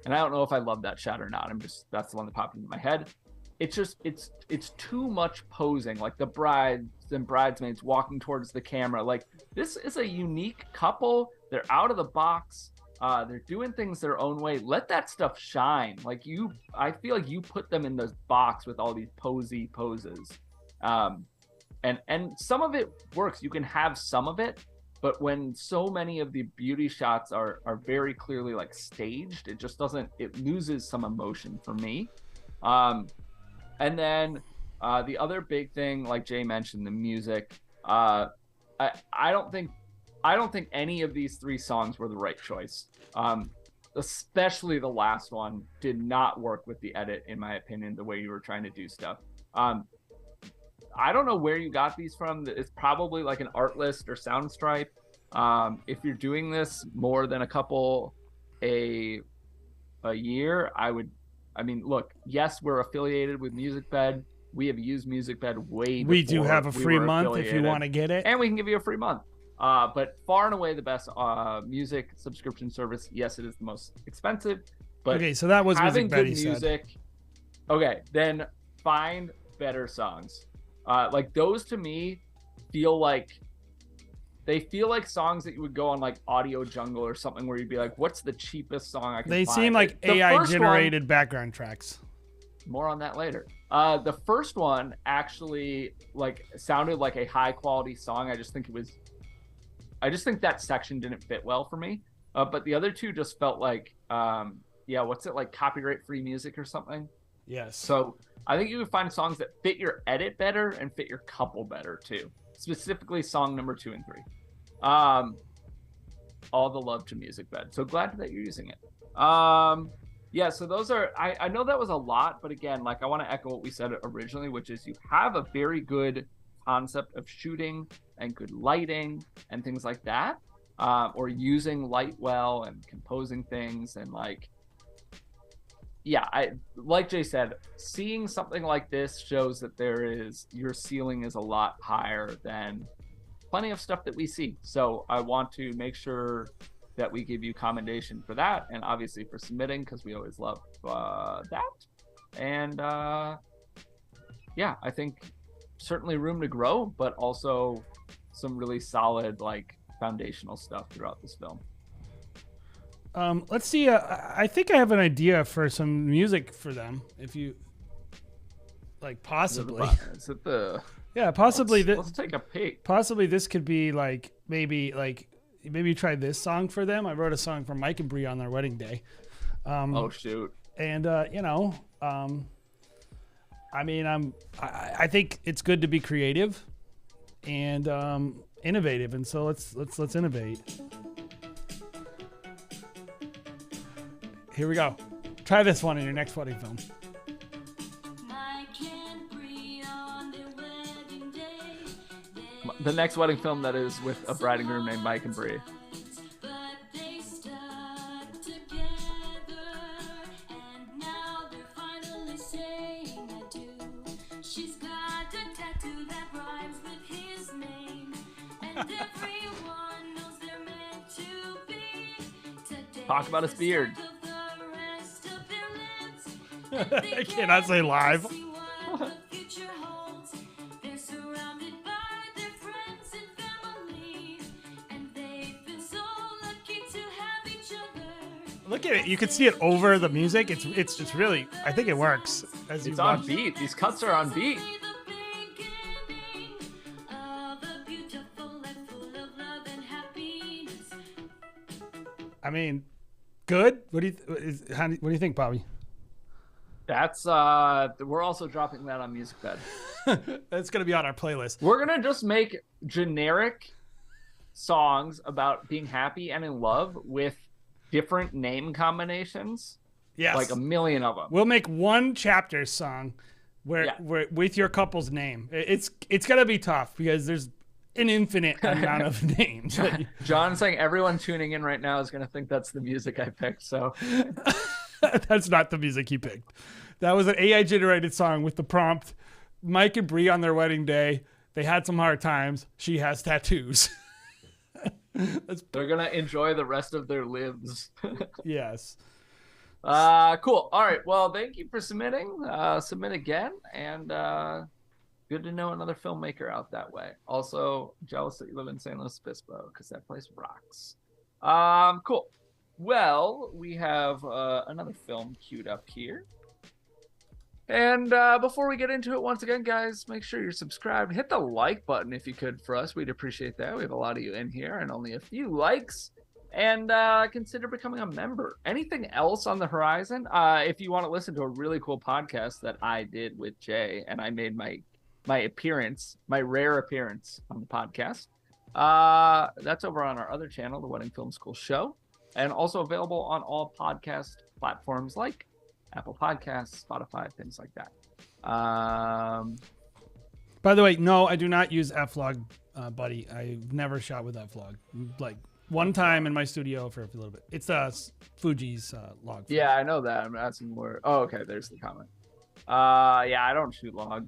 and I don't know if I love that shot or not. That's the one that popped into my head. It's just, it's too much posing. Like the brides and bridesmaids walking towards the camera. Like this is a unique couple. They're out of the box. They're doing things their own way. Let that stuff shine. Like I feel like you put them in this box with all these posy poses. And some of it works. You can have some of it. But when so many of the beauty shots are very clearly like staged, it just doesn't, it loses some emotion for me. And then the other big thing, like Jay mentioned, the music, I don't think any of these 3 songs were the right choice. Especially the last one did not work with the edit, in my opinion, the way you were trying to do stuff. I don't know where you got these from. It's probably like an Artlist or Soundstripe. If you're doing this more than a couple a year, look, yes, we're affiliated with MusicBed. We have used MusicBed way before. We do have a free month if you affiliated. want to get it. And we can give you a free month. But far and away the best music subscription service. Yes, it is the most expensive. But okay, so that was having MusicBed, good music. Okay, then find better songs. Like those to me feel like songs that you would go on like Audio Jungle or something where you'd be like, what's the cheapest song I can They find? seem like AI generated background tracks. More on that later. The first one actually like sounded like a high quality song. I just think that section didn't fit well for me. But the other 2 just felt like, what's it, like copyright free music or something? Yes. So I think you can find songs that fit your edit better and fit your couple better too. Specifically song number 2 and 3. All the love to MusicBed. So glad that you're using it. So those are, I know that was a lot, but again, like I want to echo what we said originally, which is you have a very good concept of shooting and good lighting and things like that, or using light well and composing things and like, like Jay said, seeing something like this shows that your ceiling is a lot higher than plenty of stuff that we see. So I want to make sure that we give you commendation for that, and obviously for submitting, because we always love that. And I think certainly room to grow, but also some really solid like foundational stuff throughout this film. Let's see. I think I have an idea for some music for them. If you like, possibly. Is it the? Yeah, possibly. Let's take a peek. Possibly this could be like maybe try this song for them. I wrote a song for Mike and Bree on their wedding day. Oh shoot! And I think it's good to be creative and innovative, and so let's innovate. Here we go. Try this one in your next wedding film. The next wedding film that is with a bride and groom named Mike and Bree. Talk about his beard. I cannot say live. Look at it. You can see it over the music. It's just really, I think it works. It's on beat. These cuts are on beat. I mean, good. What do you think, Bobby? That's we're also dropping that on MusicBed. That's gonna be on our playlist. We're gonna just make generic songs about being happy and in love with different name combinations. Yes, like a million of them. We'll make one chapter song where with your couple's name. It's gonna be tough because there's an infinite amount of names. John's saying everyone tuning in right now is gonna think that's the music I picked. So that's not the music he picked. That was an AI generated song with the prompt: Mike and Bree on their wedding day. They had some hard times. She has tattoos. They're gonna enjoy the rest of their lives. Yes. Cool. All right. Well, thank you for submitting. Submit again, and good to know another filmmaker out that way. Also, jealous that you live in San Luis Obispo because that place rocks. Cool. Well, we have another film queued up here. And before we get into it, once again, guys, make sure you're subscribed. Hit the like button if you could for us. We'd appreciate that. We have a lot of you in here and only a few likes. And consider becoming a member. Anything else on the horizon? If you want to listen to a really cool podcast that I did with Jay, and I made my appearance, my rare appearance on the podcast. That's over on our other channel, the Wedding Film School Show, and also available on all podcast platforms like Apple Podcasts, Spotify, things like that. By the way, no, I do not use F-Log, buddy. I've never shot with F-Log. Like one time in my studio for a little bit. It's Fuji's log. Yeah, I know that. I'm asking where. Oh, okay. There's the comment. Yeah, I don't shoot log.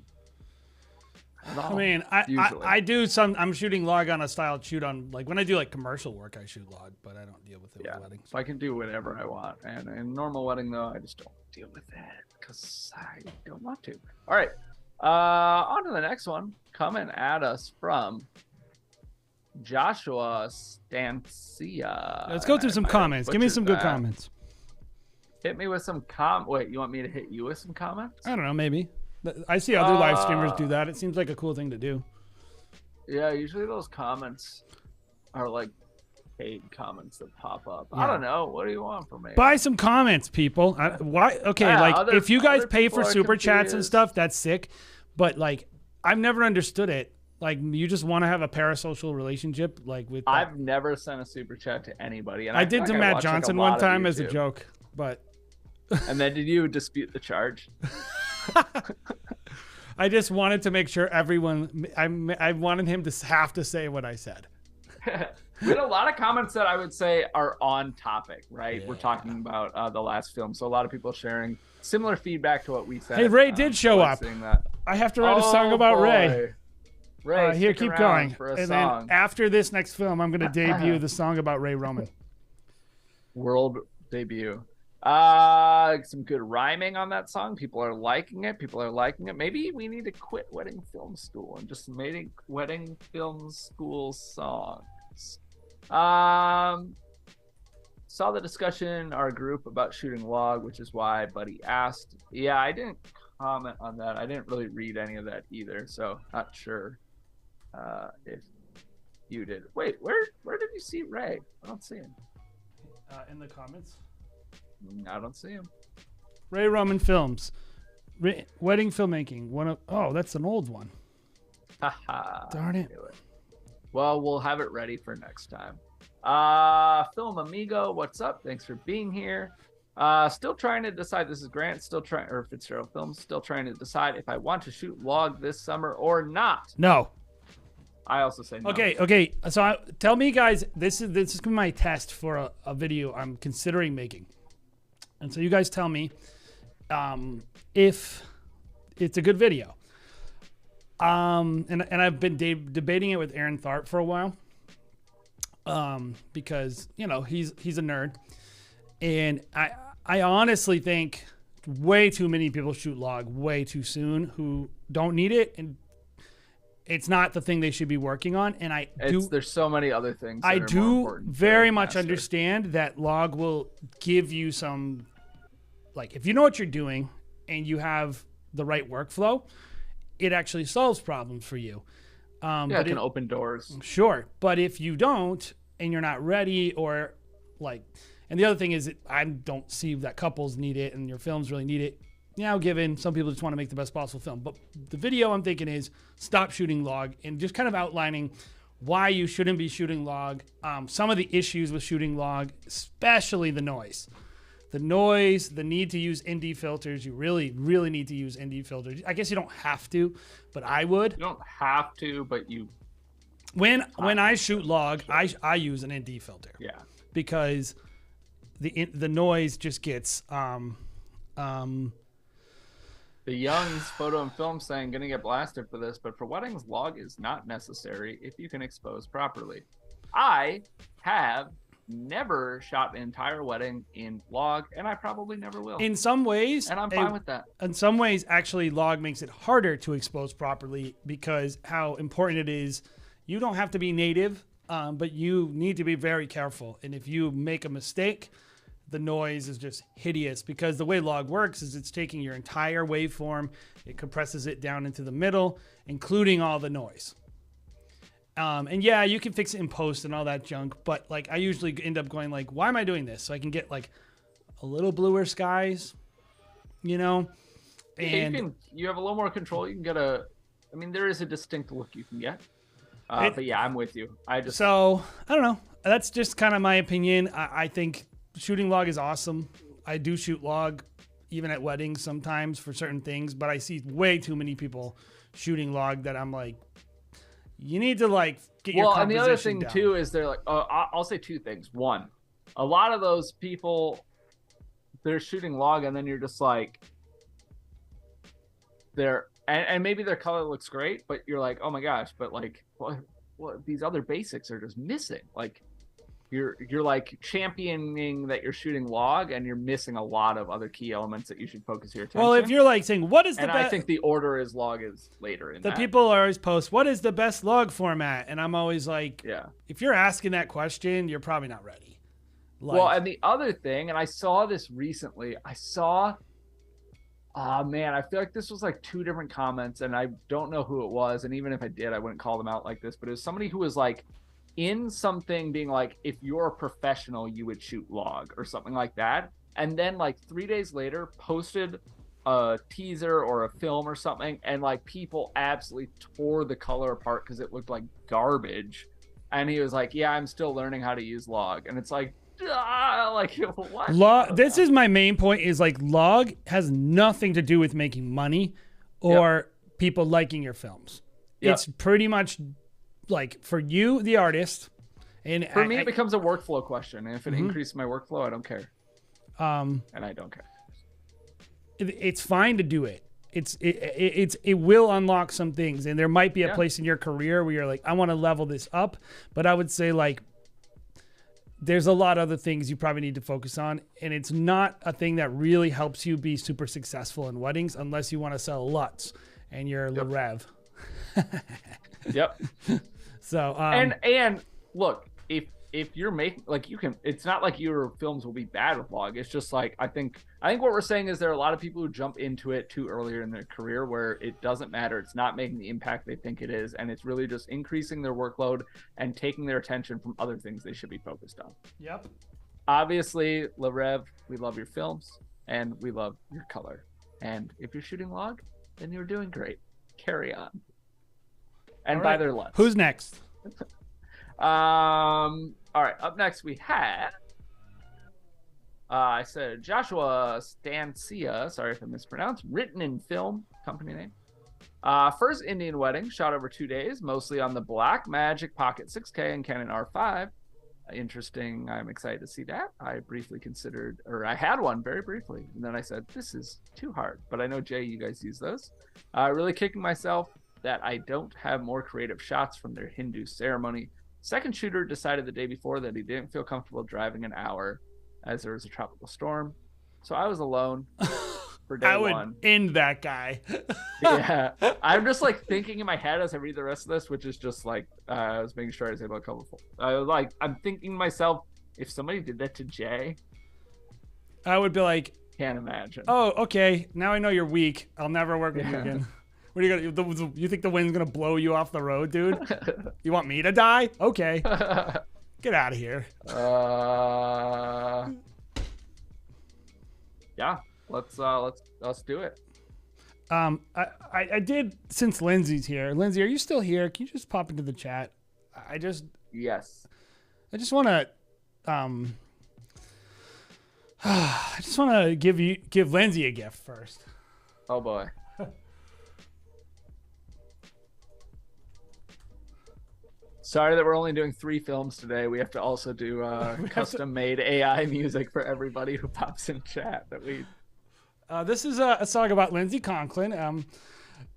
I mean, I do some. I'm shooting log on a style shoot on, like when I do like commercial work, I shoot log, but I don't deal with it with weddings. So I can do whatever I want. And in normal wedding though, I just don't deal with it because I don't want to. All right. On to the next one. Coming at us from Joshua Stancia. Let's go through some comments. Give me some good comments. Hit me with some Wait, you want me to hit you with some comments? I don't know, maybe. I see other live streamers do that. It seems like a cool thing to do. Yeah, usually those comments are like paid comments that pop up. Yeah. I don't know. What do you want from me? Buy some comments, people. Why? Okay, Yeah, like if you guys pay for people are super chats and confused. stuff, that's sick. But like, I've never understood it. Like, you just want to have a parasocial relationship, like with. I've never sent a super chat to anybody, and I did feel to like Matt watch, like, a Johnson lot one of time as a YouTube. joke, but. And then did you dispute the charge? I just wanted to make sure everyone. I wanted him to have to say what I said. We had a lot of comments that I would say are on topic, right? Yeah. We're talking about the last film, so a lot of people sharing similar feedback to what we said. Hey, Ray did so show like up. seeing that. I have to write a song about Ray. boy. Ray, Here, stick keep around going. for a And song. then after this next film, I'm going to debut the song about Ray Roman. World debut. Some good rhyming on that song. People are liking it. Maybe we need to quit wedding film school and just make wedding film school songs. Saw the discussion in our group about shooting log, which is why Buddy asked. Yeah, I didn't comment on that. I didn't really read any of that either, so not sure if you did. Wait, where did you see Ray? I don't see him. In the comments. I don't see him. Ray Roman Films. Wedding filmmaking. Oh, that's an old one. Darn it. Well, we'll have it ready for next time. Film Amigo, what's up? Thanks for being here. Still trying to decide. This is Grant. Or Fitzgerald Films. Still trying to decide if I want to shoot log this summer or not. No. I also say no. Okay. So tell me, guys, this is gonna be my test for a video I'm considering making. And so you guys tell me if it's a good video. And I've been debating it with Aaron Tharp for a while. Because he's a nerd, and I honestly think way too many people shoot log way too soon who don't need it, and it's not the thing they should be working on. And there's so many other things. I that are more do important very to much master. understand that log will give you some, like, if you know what you're doing and you have the right workflow, it actually solves problems for you. But it can open doors. Sure. But if you don't, and you're not ready, or like, and the other thing is that I don't see that couples need it and your films really need it. Given some people just want to make the best possible film. But the video I'm thinking is stop shooting log, and just kind of outlining why you shouldn't be shooting log. Some of the issues with shooting log, especially the noise. The noise, the need to use ND filters. You really, really need to use ND filters. I guess you don't have to, but I would. You don't have to, but you. When I shoot log, I use an ND filter. Yeah. Because the noise just gets The Young's photo and film saying gonna get blasted for this, but for weddings, log is not necessary if you can expose properly. I have never shot an entire wedding in log, and I probably never will. In some ways, and I'm fine with that. In some ways, actually, log makes it harder to expose properly because how important it is. You don't have to be native, but you need to be very careful. And if you make a mistake, the noise is just hideous, because the way log works is it's taking your entire waveform, it compresses it down into the middle, including all the noise. And yeah, you can fix it in post and all that junk, but like I usually end up going like, why am I doing this? So I can get like a little bluer skies, and you have a little more control. You can get there is a distinct look you can get. But yeah, I'm with you. So I don't know. That's just kind of my opinion. I think shooting log is awesome. I do shoot log even at weddings sometimes for certain things, but I see way too many people shooting log that I'm like, you need to like get your composition and the other thing down. too is they're like, I'll say two things. One, a lot of those people, they're shooting log, and then you're just like, and maybe their color looks great, but you're like, oh my gosh, but like, what these other basics are just missing. Like, you're like championing that you're shooting log, and you're missing a lot of other key elements that you should focus your attention. Well, if you're like saying, what is the best? I think the order is log is later in that. People always post, what is the best log format? And I'm always like, yeah. If you're asking that question, you're probably not ready. Well, and the other thing, and I saw this recently, man, I feel like this was like 2 different comments, and I don't know who it was. And even if I did, I wouldn't call them out like this, but it was somebody who was like, in something being like, if you're a professional, you would shoot log or something like that. And then like 3 days later posted a teaser or a film or something, and like people absolutely tore the color apart because it looked like garbage. And he was like, yeah, I'm still learning how to use log. And it's like, like what? Log, this is my main point, is like log has nothing to do with making money or people liking your films. It's pretty much like for you, the artist, and for me, it becomes a workflow question. And if it increases my workflow, I don't care. And I don't care. It's fine to do it. It will unlock some things, and there might be a place in your career where you're like, I want to level this up. But I would say like, there's a lot of other things you probably need to focus on, and it's not a thing that really helps you be super successful in weddings unless you want to sell LUTs and you're Le Rev. Yep. So and look, if you're making, like, you can, it's not like your films will be bad with log. It's just like, I think what we're saying is there are a lot of people who jump into it too earlier in their career where it doesn't matter. It's not making the impact they think it is, and it's really just increasing their workload and taking their attention from other things they should be focused on. Yep. Obviously, Le Rev, we love your films and we love your color. And if you're shooting log, then you're doing great. Carry on. And buy their LUTs. Who's next? All right, up next we had I said Joshua Stancia, sorry if I mispronounced, written in film, company name. First Indian wedding, shot over 2 days, mostly on the Black Magic Pocket 6K and Canon R5. Interesting. I'm excited to see that. I briefly considered, or I had one very briefly, and then I said, this is too hard. But I know, Jay, you guys use those. Really kicking myself that I don't have more creative shots from their Hindu ceremony. Second shooter decided the day before that he didn't feel comfortable driving an hour as there was a tropical storm. So I was alone for day one. I would end that guy. Yeah. I'm just like thinking in my head as I read the rest of this, which is just like, I was making sure I was able to cover full. I'm thinking to myself, if somebody did that to Jay, I would be like, can't imagine. Oh, okay. Now I know you're weak. I'll never work with you again. What are you gonna? You think the wind's gonna blow you off the road, dude? You want me to die? Okay, get out of here. Yeah, let's do it. I did, since Lindsay's here. Lindsay, are you still here? Can you just pop into the chat? Yes. I just want to give Lindsay a gift first. Oh boy. Sorry that we're only doing 3 films today. We have to also do custom-made AI music for everybody who pops in chat. This is a song about Lindsay Conklin.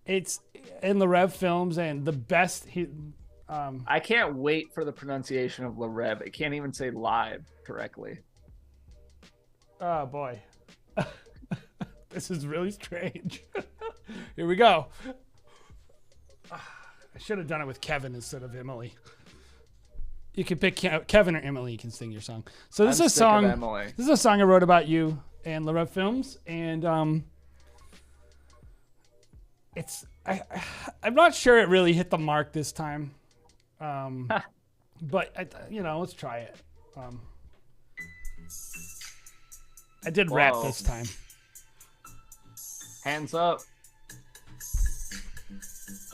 It's in the Rev Films, and the best. I can't wait for the pronunciation of Le Rev. It can't even say live correctly. Oh boy, this is really strange. Here we go. I should have done it with Kevin instead of Emily. You can pick Kevin or Emily. You can sing your song. So this is a song. This is a song I wrote about you and Le Rev Films, and I'm not sure it really hit the mark this time, but let's try it. I did rap this time. Hands up.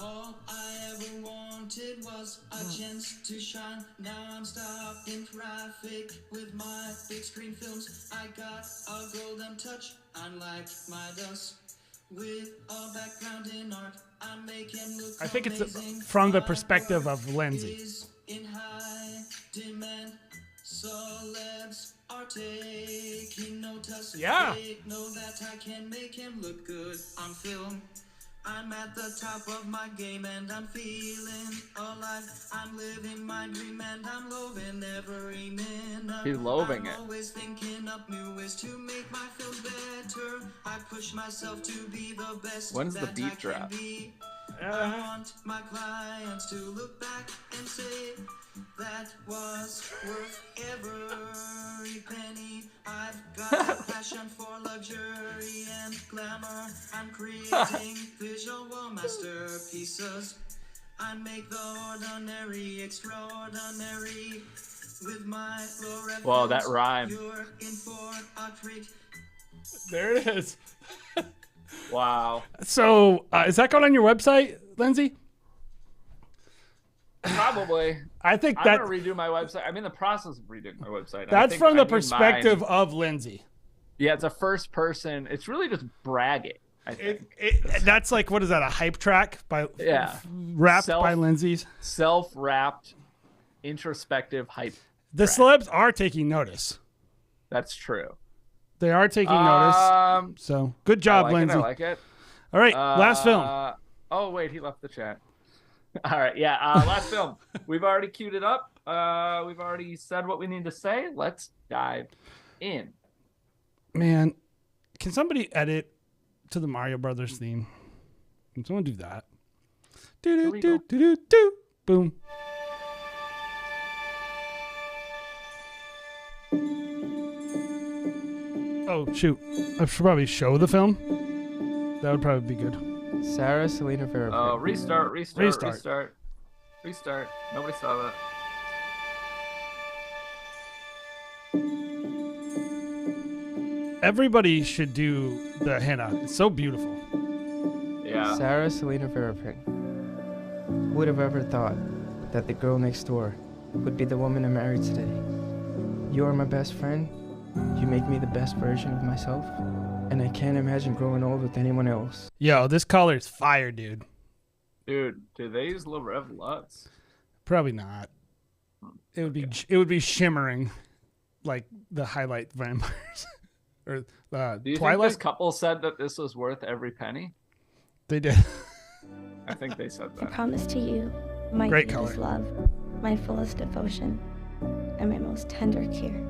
All I ever want wanted was a chance to shine. Now I'm stopped in traffic with my big screen films. I got a golden touch, unlike my dust. With a background in art, I make him look I think it's amazing. from the perspective of Lindsay. Is in high demand. Celebs are taking notice. Yeah. They know that I can make him look good on film. I'm at the top of my game and I'm feeling alive. I'm living my dream and I'm loving every minute. He's loving it. I'm always thinking up new ways to make my films better. I push myself to be the best. When's the that beat I can drop? be. I want my clients to look back and say that was worth every penny. I've got a passion for luxury and glamour. I'm creating visual masterpieces. I make the ordinary extraordinary with my low reference. Whoa, that rhyme. You're in for a treat. There it is. Wow. So, is that going on your website, Lindsay? Probably. I think I'm that gonna redo my website. I'm in the process of redoing my website. that's from the perspective of Lindsay. Yeah, it's a first person. It's really just bragging. I think That's like, what is that? A hype track by rapped by Lindsay's. Self-wrapped, introspective hype. The celebs are taking notice. That's true. They are taking notice. So good job, Lindsay. I like it. All right, last film. Oh wait, he left the chat. All right, yeah, last film. We've already queued it up. We've already said what we need to say. Let's dive in. Man, can somebody edit to the Mario Brothers theme? Can someone do that? Do do do do do do. Boom. Oh shoot! I should probably show the film. That would probably be good. Sarah Selena Vera. Oh, restart. Nobody saw that. Everybody should do the henna. It's so beautiful. Yeah. Sarah Selena Vera. Who would have ever thought that the girl next door would be the woman I married today? You are my best friend. You make me the best version of myself. And I can't imagine growing old with anyone else. Yo, this color is fire, dude. Dude, do they use La Rev Lutz? Probably not. It would be shimmering, like the highlight vampires, or Do you think Twilight. this couple said that this was worth every penny? They did. I think they said I that. promise to you my Great deepest color. love, my fullest devotion, and my most tender care.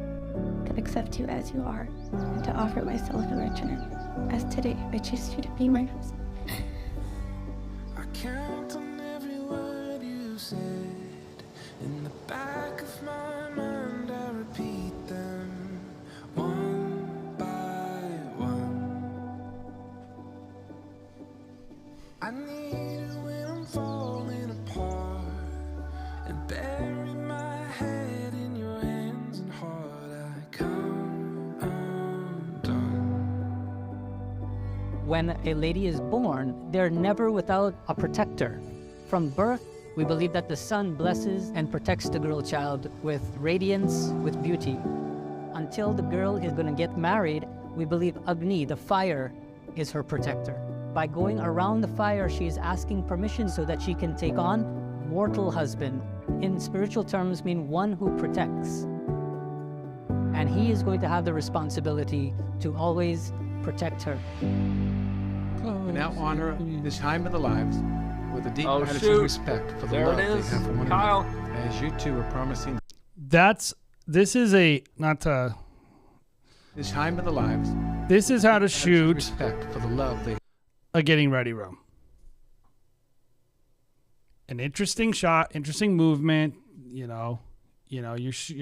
To accept you as you are, and to offer myself in return. As today, I choose you to be my husband. I count on every word you said. In the back of my mind, I repeat them one by one. I need it when I'm falling apart and bury my head in your hands and heart. I come undone. When a lady is born, they're never without a protector. From birth, we believe that the sun blesses and protects the girl child with radiance, with beauty. Until the girl is going to get married, we believe Agni, the fire, is her protector. By going around the fire, she is asking permission so that she can take on mortal husband. In spiritual terms, mean one who protects. And he is going to have the responsibility to always protect her. We now honor this time in their lives with a deep Oh, gratitude shoot. and respect for the There love it they is. have for one Kyle. another. As you two are promising This is a not to. this time in their lives. This is how to gratitude and shoot respect for the love they. a getting ready room. An interesting shot, interesting movement. You're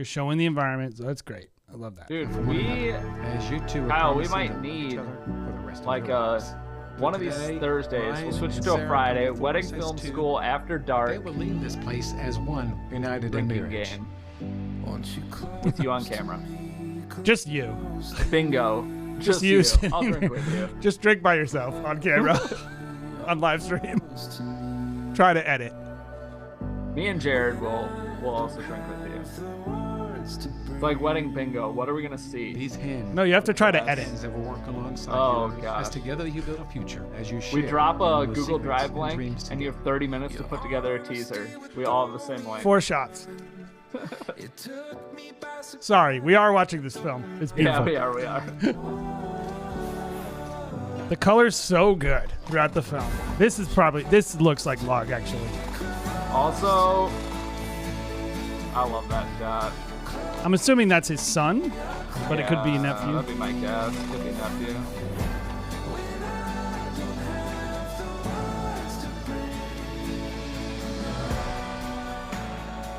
showing the environment, so that's great. I love that. Dude, we, As you two are Kyle, we promising might them each need other for the rest like of your lives. one of these Today, Thursdays. Ryan We'll switch and to a Sarah Friday. come Wedding forth as film two. school after They dark. will leave this place as one, united in Drinking marriage. game with you on camera. Just you. Bingo. Just you. I'll drink with you. Just drink by yourself on camera, on live stream. Try to edit. Me and Jared will also drink with you. It's like wedding bingo. What are we gonna see? These hands. No, you have to try to edit. That will work alongside Oh, yours. gosh. As together you build a future. As you share. We drop a your Google secrets Drive and link, dreams and you have 30 minutes to put together a teaser. We all have the same link. 4 shots. Sorry, we are watching this film. It's beautiful. Yeah, we are. The color's so good throughout the film. This looks like log, actually. Also, I love that shot. I'm assuming that's his son, but it could be a nephew. That'd be my guess. Could be a nephew.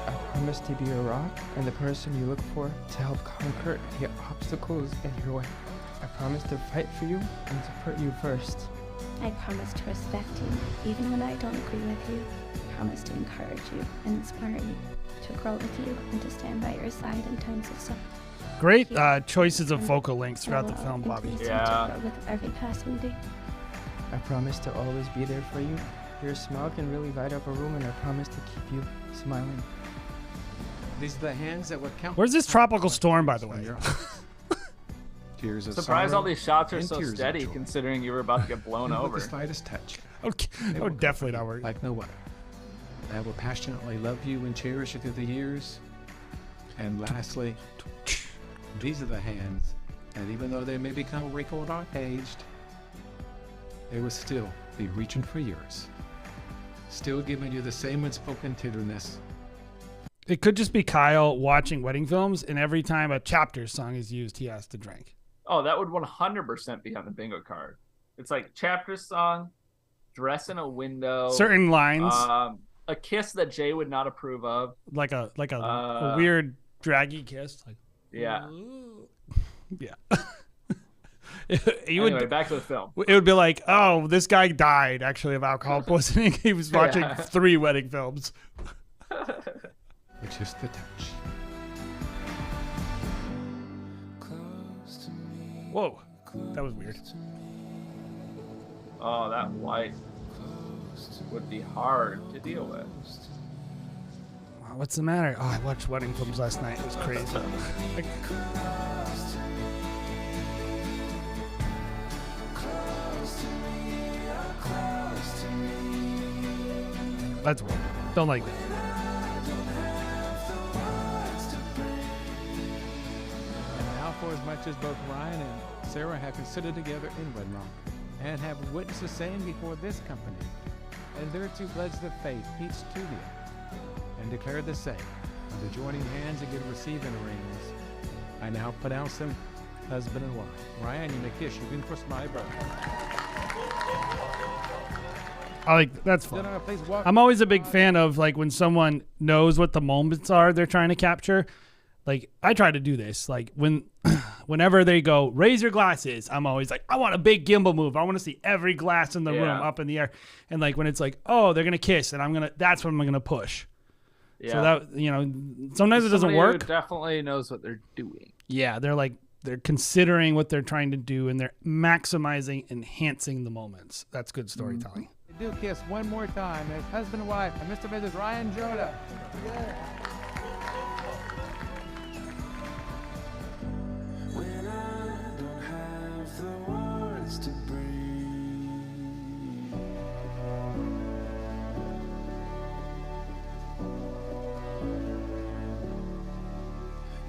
I promise to be a rock and the person you look for to help conquer the obstacles in your way. I promise to fight for you and to put you first. I promise to respect you, even when I don't agree with you. I promise to encourage you and inspire you, to grow with you and to stand by your side in times of suffering. Great choices of focal lengths throughout the film, Bobby. Yeah. With every passing day. I promise to always be there for you. Your smile can really light up a room, and I promise to keep you smiling. These are the hands that would count. Where's this tropical storm, by the way? Tears of Surprised sorrow all these shots are and so tears of steady, joy. considering you were about to get blown And with over. the slightest touch. Okay. They Oh, will definitely comfort not you worried. like no other. I will passionately love you and cherish you through the years. And lastly, these are the hands, and even though they may become wrinkled or aged, they will still be reaching for yours, still giving you the same unspoken tenderness. It could just be Kyle watching wedding films, and every time a chapter song is used, he has to drink. Oh, that would 100% be on the bingo card. It's like chapter song, dress in a window, Certain lines. A kiss that Jay would not approve of. Like a weird draggy kiss. Like, Yeah. yeah. Anyway, back to the film. It would be like, oh, this guy died actually of alcohol poisoning. He was watching 3 wedding films. It's just the touch. Whoa, that was weird. Oh, that white would be hard to deal with. What's the matter? Oh, I watched wedding films last night. It was crazy. That's weird. Don't like that. And now for as much as both Ryan and Sarah have considered together in wedlock, and have witnessed the same before this company, and their 2 pledged their faith each to the other, and declared the same, with the joining hands and give receiving rings, I now pronounce them husband and wife. Ryan, you may kiss your beautiful smiley brother. I like that's fun. Then, please walk. I'm always a big fan of like when someone knows what the moments are they're trying to capture. Like I try to do this. Like whenever they go raise your glasses, I'm always like I want a big gimbal move. I want to see every glass in the room up in the air. And like when it's like oh they're gonna kiss and that's when I'm gonna push. Yeah. So that sometimes it doesn't Somebody work. who definitely knows what they're doing. Yeah, they're considering what they're trying to do and they're maximizing, enhancing the moments. That's good storytelling. Do kiss one more time as husband and wife and Mr. and Mrs. Ryan Jonah. When I don't have the words to breathe,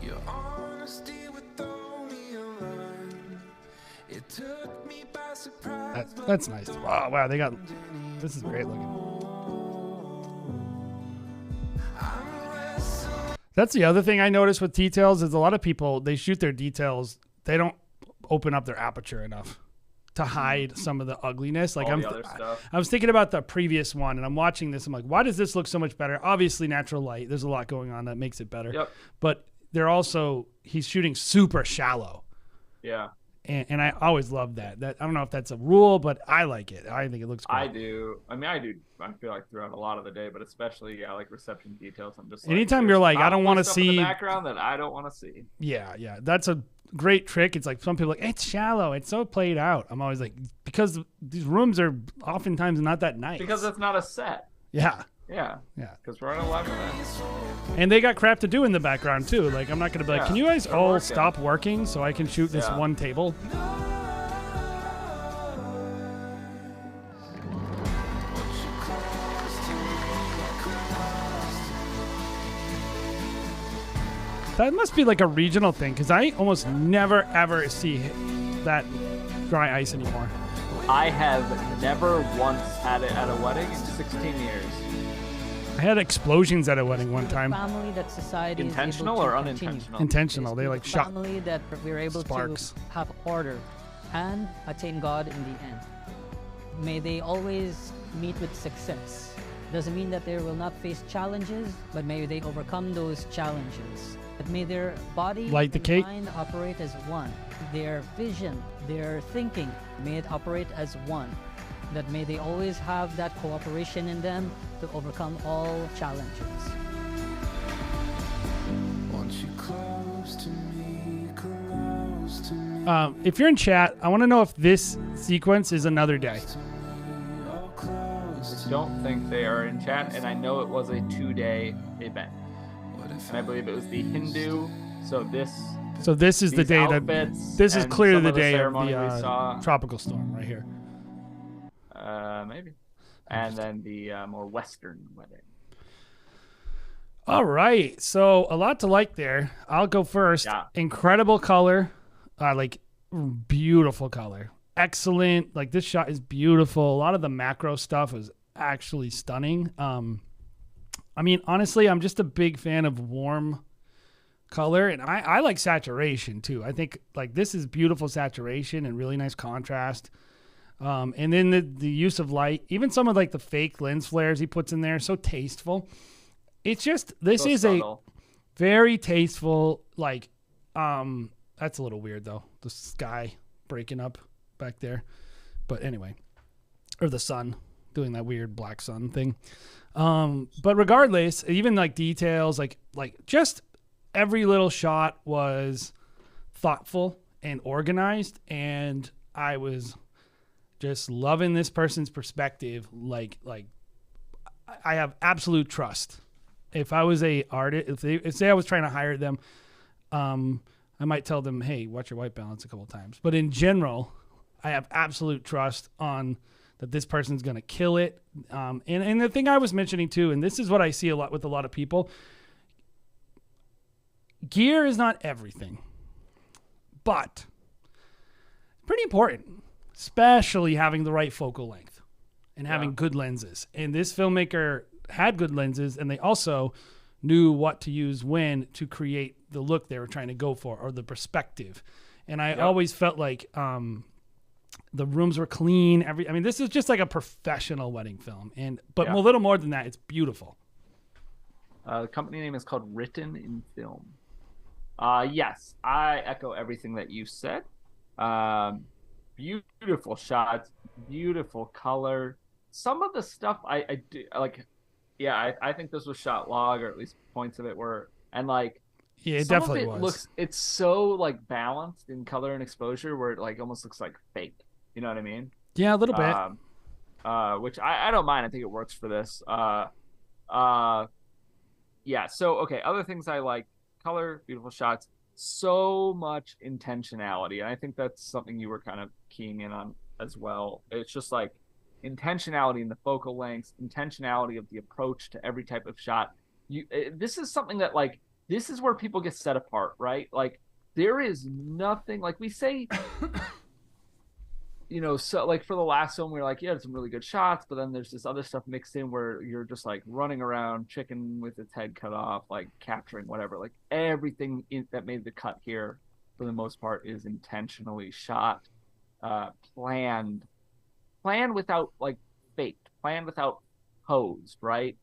your honesty would throw me a line. It took me by surprise. That's nice. Wow, they got this is great looking. That's the other thing I noticed with details is a lot of people they shoot their details, they don't open up their aperture enough to hide some of the ugliness. Like All the other stuff. I was thinking about the previous one and I'm watching this, I'm like, why does this look so much better? Obviously natural light. There's a lot going on that makes it better. Yep. But he's shooting super shallow. Yeah. And I always love that. I don't know if that's a rule, but I like it. I think it looks great. I do. I feel like throughout a lot of the day, but especially like reception details. I'm just like, Anytime there's you're like, I don't want to stuff in the see background that I don't want to see. Yeah. That's a great trick. It's like some people are like, it's shallow. It's so played out. I'm always like, because these rooms are oftentimes not that nice. Because it's not a set. Yeah. Yeah. Yeah. Because we're on a live event. And they got crap to do in the background too. Like I'm not gonna be like, Yeah, can you guys they're all working. stop working so I can shoot this Yeah. one table? That must be like a regional thing because I almost never ever see that dry ice anymore. I have never once had it at a wedding in 16 years. I had explosions at a wedding one time. Family that society Intentional is able or to continue. unintentional? Intentional. They like shot Family that we're able sparks. to have order and attain God in the end. May they always meet with success. Doesn't mean that they will not face challenges, but may they overcome those challenges. But may their body Light the and cake. mind operate as one. Their vision, their thinking, may it operate as one. That may they always have that cooperation in them to overcome all challenges. If you're in chat, I want to know if this sequence is another day. I don't think they are in chat, and I know it was a 2-day event. And I believe it was the Hindu. So this is the these day that outfits this is and clearly some the of the day of ceremony we the saw. tropical storm right here. Maybe. And then the more Western wedding. All right, so a lot to like there. I'll go first. Yeah. Incredible color, like beautiful color, excellent. Like this shot is beautiful. A lot of the macro stuff is actually stunning. I mean, honestly, I'm just a big fan of warm color, and I like saturation too. I think like this is beautiful saturation and really nice contrast. And then the use of light, even some of like the fake lens flares he puts in there, so tasteful. It's just this So is subtle. a very tasteful like that's a little weird though. The sky breaking up back there. But anyway, or the sun doing that weird black sun thing. But regardless, even like details, like just every little shot was thoughtful and organized, and I was just loving this person's perspective. Like I have absolute trust. If I was a artist, if say I was trying to hire them, I might tell them, hey, watch your white balance a couple times. But in general, I have absolute trust on that this person's going to kill it. And the thing I was mentioning too, and this is what I see a lot with a lot of people, gear is not everything, but pretty important, especially having the right focal length and having good lenses. And this filmmaker had good lenses, and they also knew what to use when to create the look they were trying to go for, or the perspective. And I always felt like the rooms were clean. I mean, this is just like a professional wedding film, but a little more than that. It's beautiful. The company name is called Written in Film. Yes, I echo everything that you said. Beautiful shots, beautiful color. Some of the stuff I do like. Yeah, I think this was shot log, or at least points of it were, and like. Yeah, it some definitely of it was. it's so like balanced in color and exposure where it like almost looks like fake. You know what I mean? Yeah, a little bit. Which I don't mind. I think it works for this. Yeah. So okay, other things I like: color, beautiful shots, so much intentionality, and I think that's something you were kind of keying in on as well. It's just like intentionality in the focal lengths, intentionality of the approach to every type of shot. This is something that like. This is where people get set apart, right? Like there is nothing like we say, so like for the last film, we were like, yeah, some really good shots, but then there's this other stuff mixed in where you're just like running around chicken with its head cut off, like capturing whatever, like everything that made the cut here for the most part is intentionally shot, planned without like faked, planned without posed, right?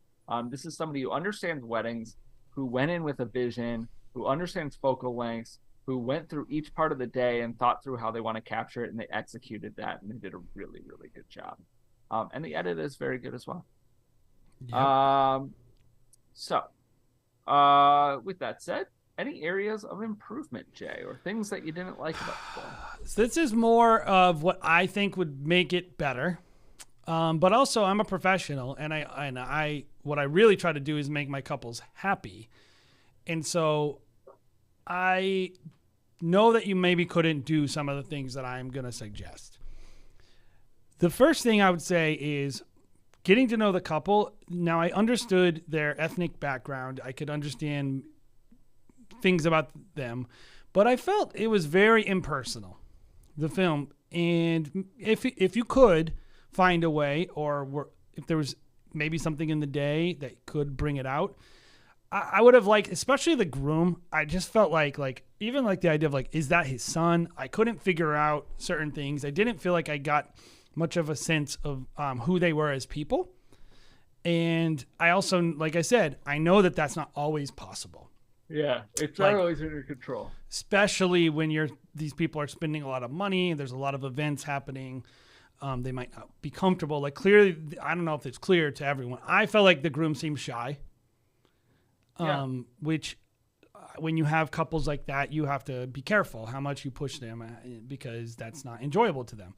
This is somebody who understands weddings, who went in with a vision, who understands focal lengths, who went through each part of the day and thought through how they want to capture it, and they executed that, and they did a really, really good job. And the edit is very good as well. Yep. With that said, any areas of improvement, Jay, or things that you didn't like about the film? This is more of what I think would make it better. But also I'm a professional, and I what I really try to do is make my couples happy. And so I know that you maybe couldn't do some of the things that I'm going to suggest. The first thing I would say is getting to know the couple. Now, I understood their ethnic background. I could understand things about them, but I felt it was very impersonal, the film. And if you could find a way, or if there was maybe something in the day that could bring it out, I would have liked, especially the groom. I just felt like even like the idea of like, is that his son? I couldn't figure out certain things. I didn't feel like I got much of a sense of who they were as people. And I also, like I said, I know that that's not always possible. Yeah, it's not always under control. Especially when these people are spending a lot of money. There's a lot of events happening. They might not be comfortable. Like clearly, I don't know if it's clear to everyone. I felt like the groom seemed shy. Which when you have couples like that, you have to be careful how much you push them because that's not enjoyable to them.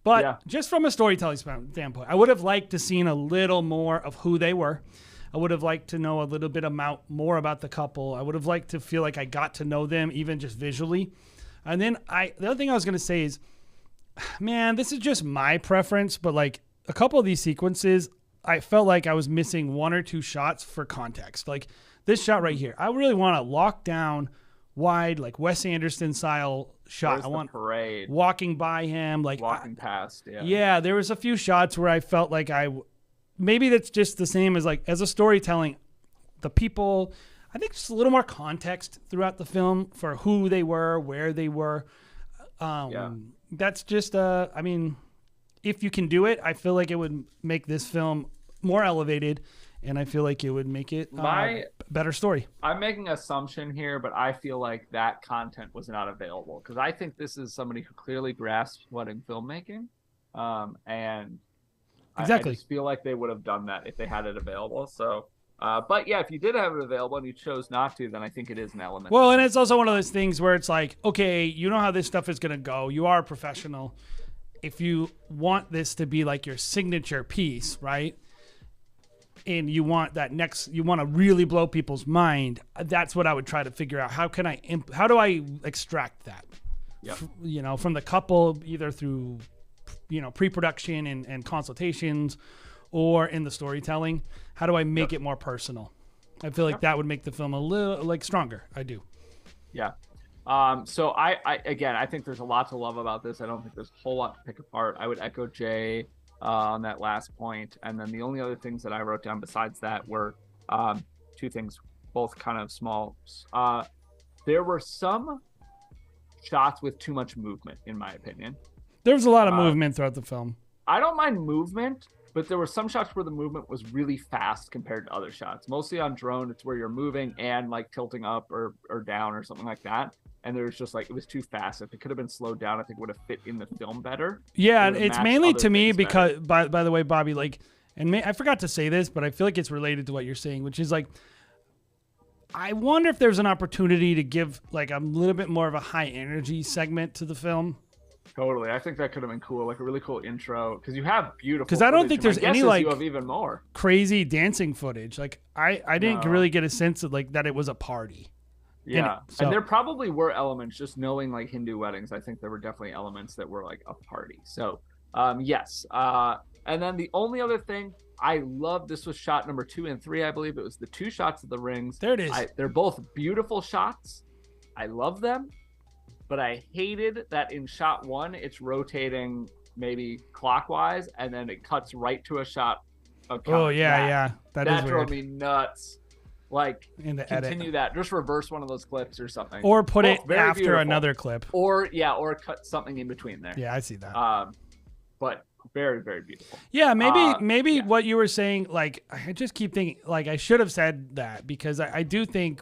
But just from a storytelling standpoint, I would have liked to seen a little more of who they were. I would have liked to know a little bit more about the couple. I would have liked to feel like I got to know them even just visually. And then the other thing I was going to say is, man, this is just my preference, but like a couple of these sequences, I felt like I was missing one or two shots for context. Like this shot right here, I really want a locked down, wide, like Wes Anderson style shot. I want parade walking by him, like walking past. Yeah. Yeah, there was a few shots where I felt like maybe that's just the same as like as a storytelling, the people. I think just a little more context throughout the film for who they were, where they were. That's just I mean, if you can do it, I feel like it would make this film more elevated. And I feel like it would make it better story. I'm making an assumption here, but I feel like that content was not available because I think this is somebody who clearly grasps wedding filmmaking. And exactly. I just feel like they would have done that if they had it available. So, but yeah, if you did have it available and you chose not to, then I think it is an element. Well, and it's also one of those things where it's like, okay, you know how this stuff is going to go. You are a professional. If you want this to be like your signature piece, right? And you want you want to really blow people's mind. That's what I would try to figure out. How do I extract that? Yep. From the couple, either through, pre-production and consultations, or in the storytelling. How do I make it more personal? I feel like that would make the film a little like stronger. I do. Yeah. So I think there's a lot to love about this. I don't think there's a whole lot to pick apart. I would echo Jay on that last point. And then the only other things that I wrote down besides that were two things, both kind of small. There were some shots with too much movement, in my opinion. There was a lot of movement throughout the film. I don't mind movement, but there were some shots where the movement was really fast compared to other shots. Mostly on drone, it's where you're moving and like tilting up or down or something like that. And there was just like, it was too fast. If it could have been slowed down, I think it would have fit in the film better. Yeah, and it's mainly to me because, by the way, Bobby, like, I forgot to say this, but I feel like it's related to what you're saying, which is like, I wonder if there's an opportunity to give like a little bit more of a high energy segment to the film. Totally. I think that could have been cool, like a really cool intro, because you have beautiful. Because I don't think there's any like you have even more crazy dancing footage. Like I didn't really get a sense of like that it was a party. Yeah, and there probably were elements. Just knowing like Hindu weddings, I think there were definitely elements that were like a party. So yes. And then the only other thing I love, this was shot number 2 and 3, I believe. It was the 2 shots of the rings. There it is. They're both beautiful shots. I love them. But I hated that in shot 1, it's rotating maybe clockwise, and then it cuts right to a shot of yeah. That drove me nuts. Like, in the continue edit. That. Just reverse one of those clips or something. Or put it after beautiful. another clip. Or cut something in between there. Yeah, I see that. But very, very beautiful. Yeah, maybe what you were saying, like, I just keep thinking, like, I should have said that, because I do think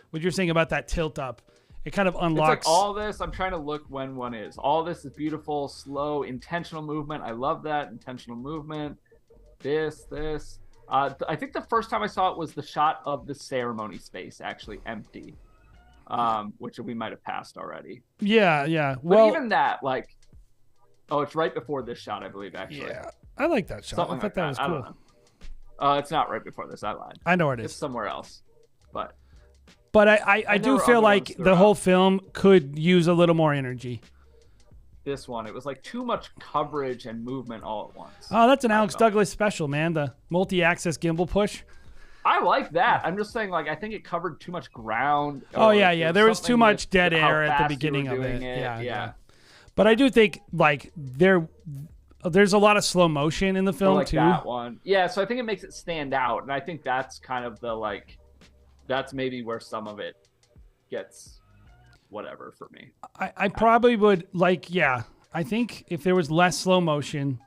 what you're saying about that tilt up, it kind of unlocks. It's like all this, I'm trying to look when one is. All this is beautiful, slow, intentional movement. I love that. Intentional movement. This. I think the first time I saw it was the shot of the ceremony space actually empty, which we might have passed already. Yeah. But even that, like, it's right before this shot, I believe, actually. Yeah. I like that shot. Something I thought like that was I don't cool. know. It's not right before this. I lied. I know where it It's is. somewhere else. But I And there do were feel other like ones the throughout. whole film could use a little more energy. this one, it was like too much coverage and movement all at once. Oh, that's an Alex Douglas special, man. The multi-axis gimbal push. I like that. I'm just saying, like, I think it covered too much ground. Oh, or yeah. There was too something much with dead how air at the fast you beginning were of doing it. it. Yeah. But I do think, like, there's a lot of slow motion in the Or film, like too. that one. Yeah, so I think it makes it stand out. And I think that's kind of the, like, that's maybe where some of it gets whatever for me. I probably would, like, I think if there was less slow motion,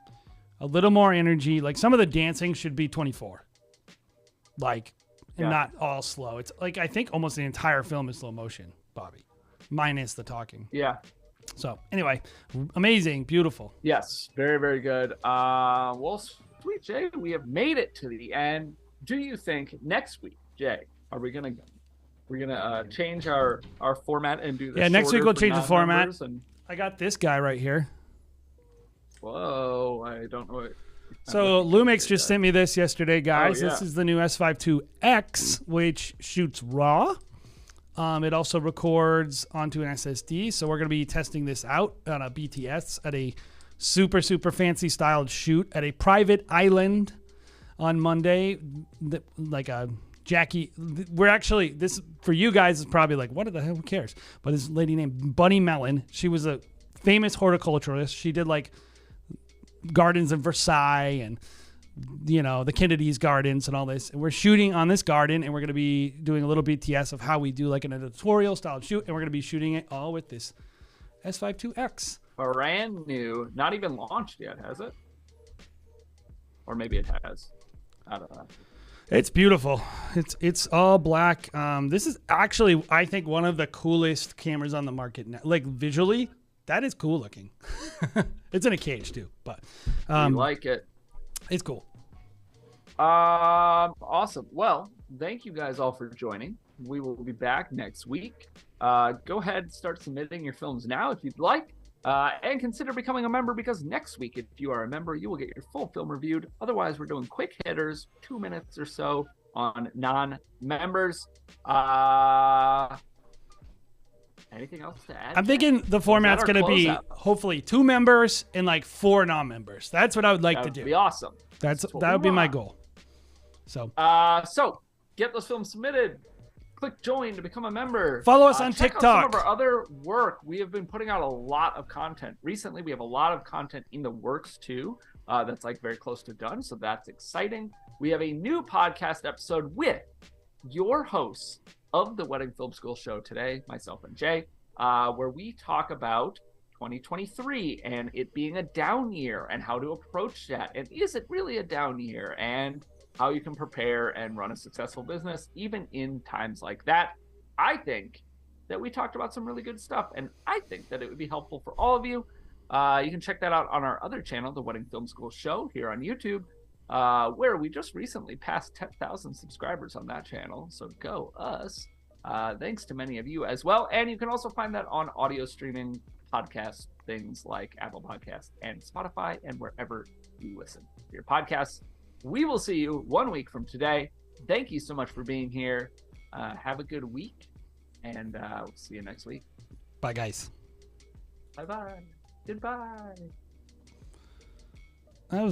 a little more energy, like some of the dancing should be 24. Like, and not all slow. It's like, I think almost the entire film is slow motion, Bobby, minus the talking. Yeah. So anyway, amazing, beautiful. Yes, very, very good. Well, sweet Jay, we have made it to the end. Do you think next week, Jay, are we gonna change our format and do this? Yeah, next week shorter we'll for change the format. non-members and- I got this guy right here. Whoa, I don't know what. So Lumix just sent me this yesterday, guys. Oh, yeah. This is the new S52X, which shoots RAW. It also records onto an SSD. So we're going to be testing this out on a BTS at a super, super fancy styled shoot at a private island on Monday. Like a Jackie. We're actually, this for you guys is probably like, what the hell, who cares? But this lady named Bunny Mellon, she was a famous horticulturalist. She did like gardens in Versailles and the Kennedy's gardens and all this. And we're shooting on this garden, and we're going to be doing a little BTS of how we do like an editorial style shoot, and we're going to be shooting it all with this S52X. Brand new, not even launched yet, has it? Or maybe it has. I don't know. It's beautiful. It's all black. This is actually, I think, one of the coolest cameras on the market now. Like visually, that is cool looking. It's in a cage too, but We like it. It's cool. Awesome. Well, thank you guys all for joining. We will be back next week. Go ahead and start submitting your films now if you'd like. And consider becoming a member, because next week, if you are a member, you will get your full film reviewed. Otherwise, we're doing quick hitters, 2 minutes or so on non-members. Anything else to add? I'm thinking the format's our going to be closeout? hopefully 2 members and like 4 non-members. That's what I would like That to would do. be awesome. That what would we be my want. goal. So So get those films submitted. Click join to become a member. Follow us on check out TikTok. some of our other work. We have been putting out a lot of content. Recently, we have a lot of content in the works too. That's like very close to done. So that's exciting. We have a new podcast episode with your hosts of the Wedding Film School show today, myself and Jay, where we talk about 2023 and it being a down year and how to approach that. And is it really a down year? And how you can prepare and run a successful business even in times like that. I think that we talked about some really good stuff, and I think that it would be helpful for all of you. You can check that out on our other channel, the Wedding Film School Show, here on YouTube, where we just recently passed 10,000 subscribers on that channel. So go us. Thanks to many of you as well. And you can also find that on audio streaming podcast things like Apple Podcasts and Spotify and wherever you listen to your podcasts. We will see you 1 week from today. Thank you so much for being here. Have a good week, and we'll see you next week. bye, guys. Bye-bye. Goodbye. That was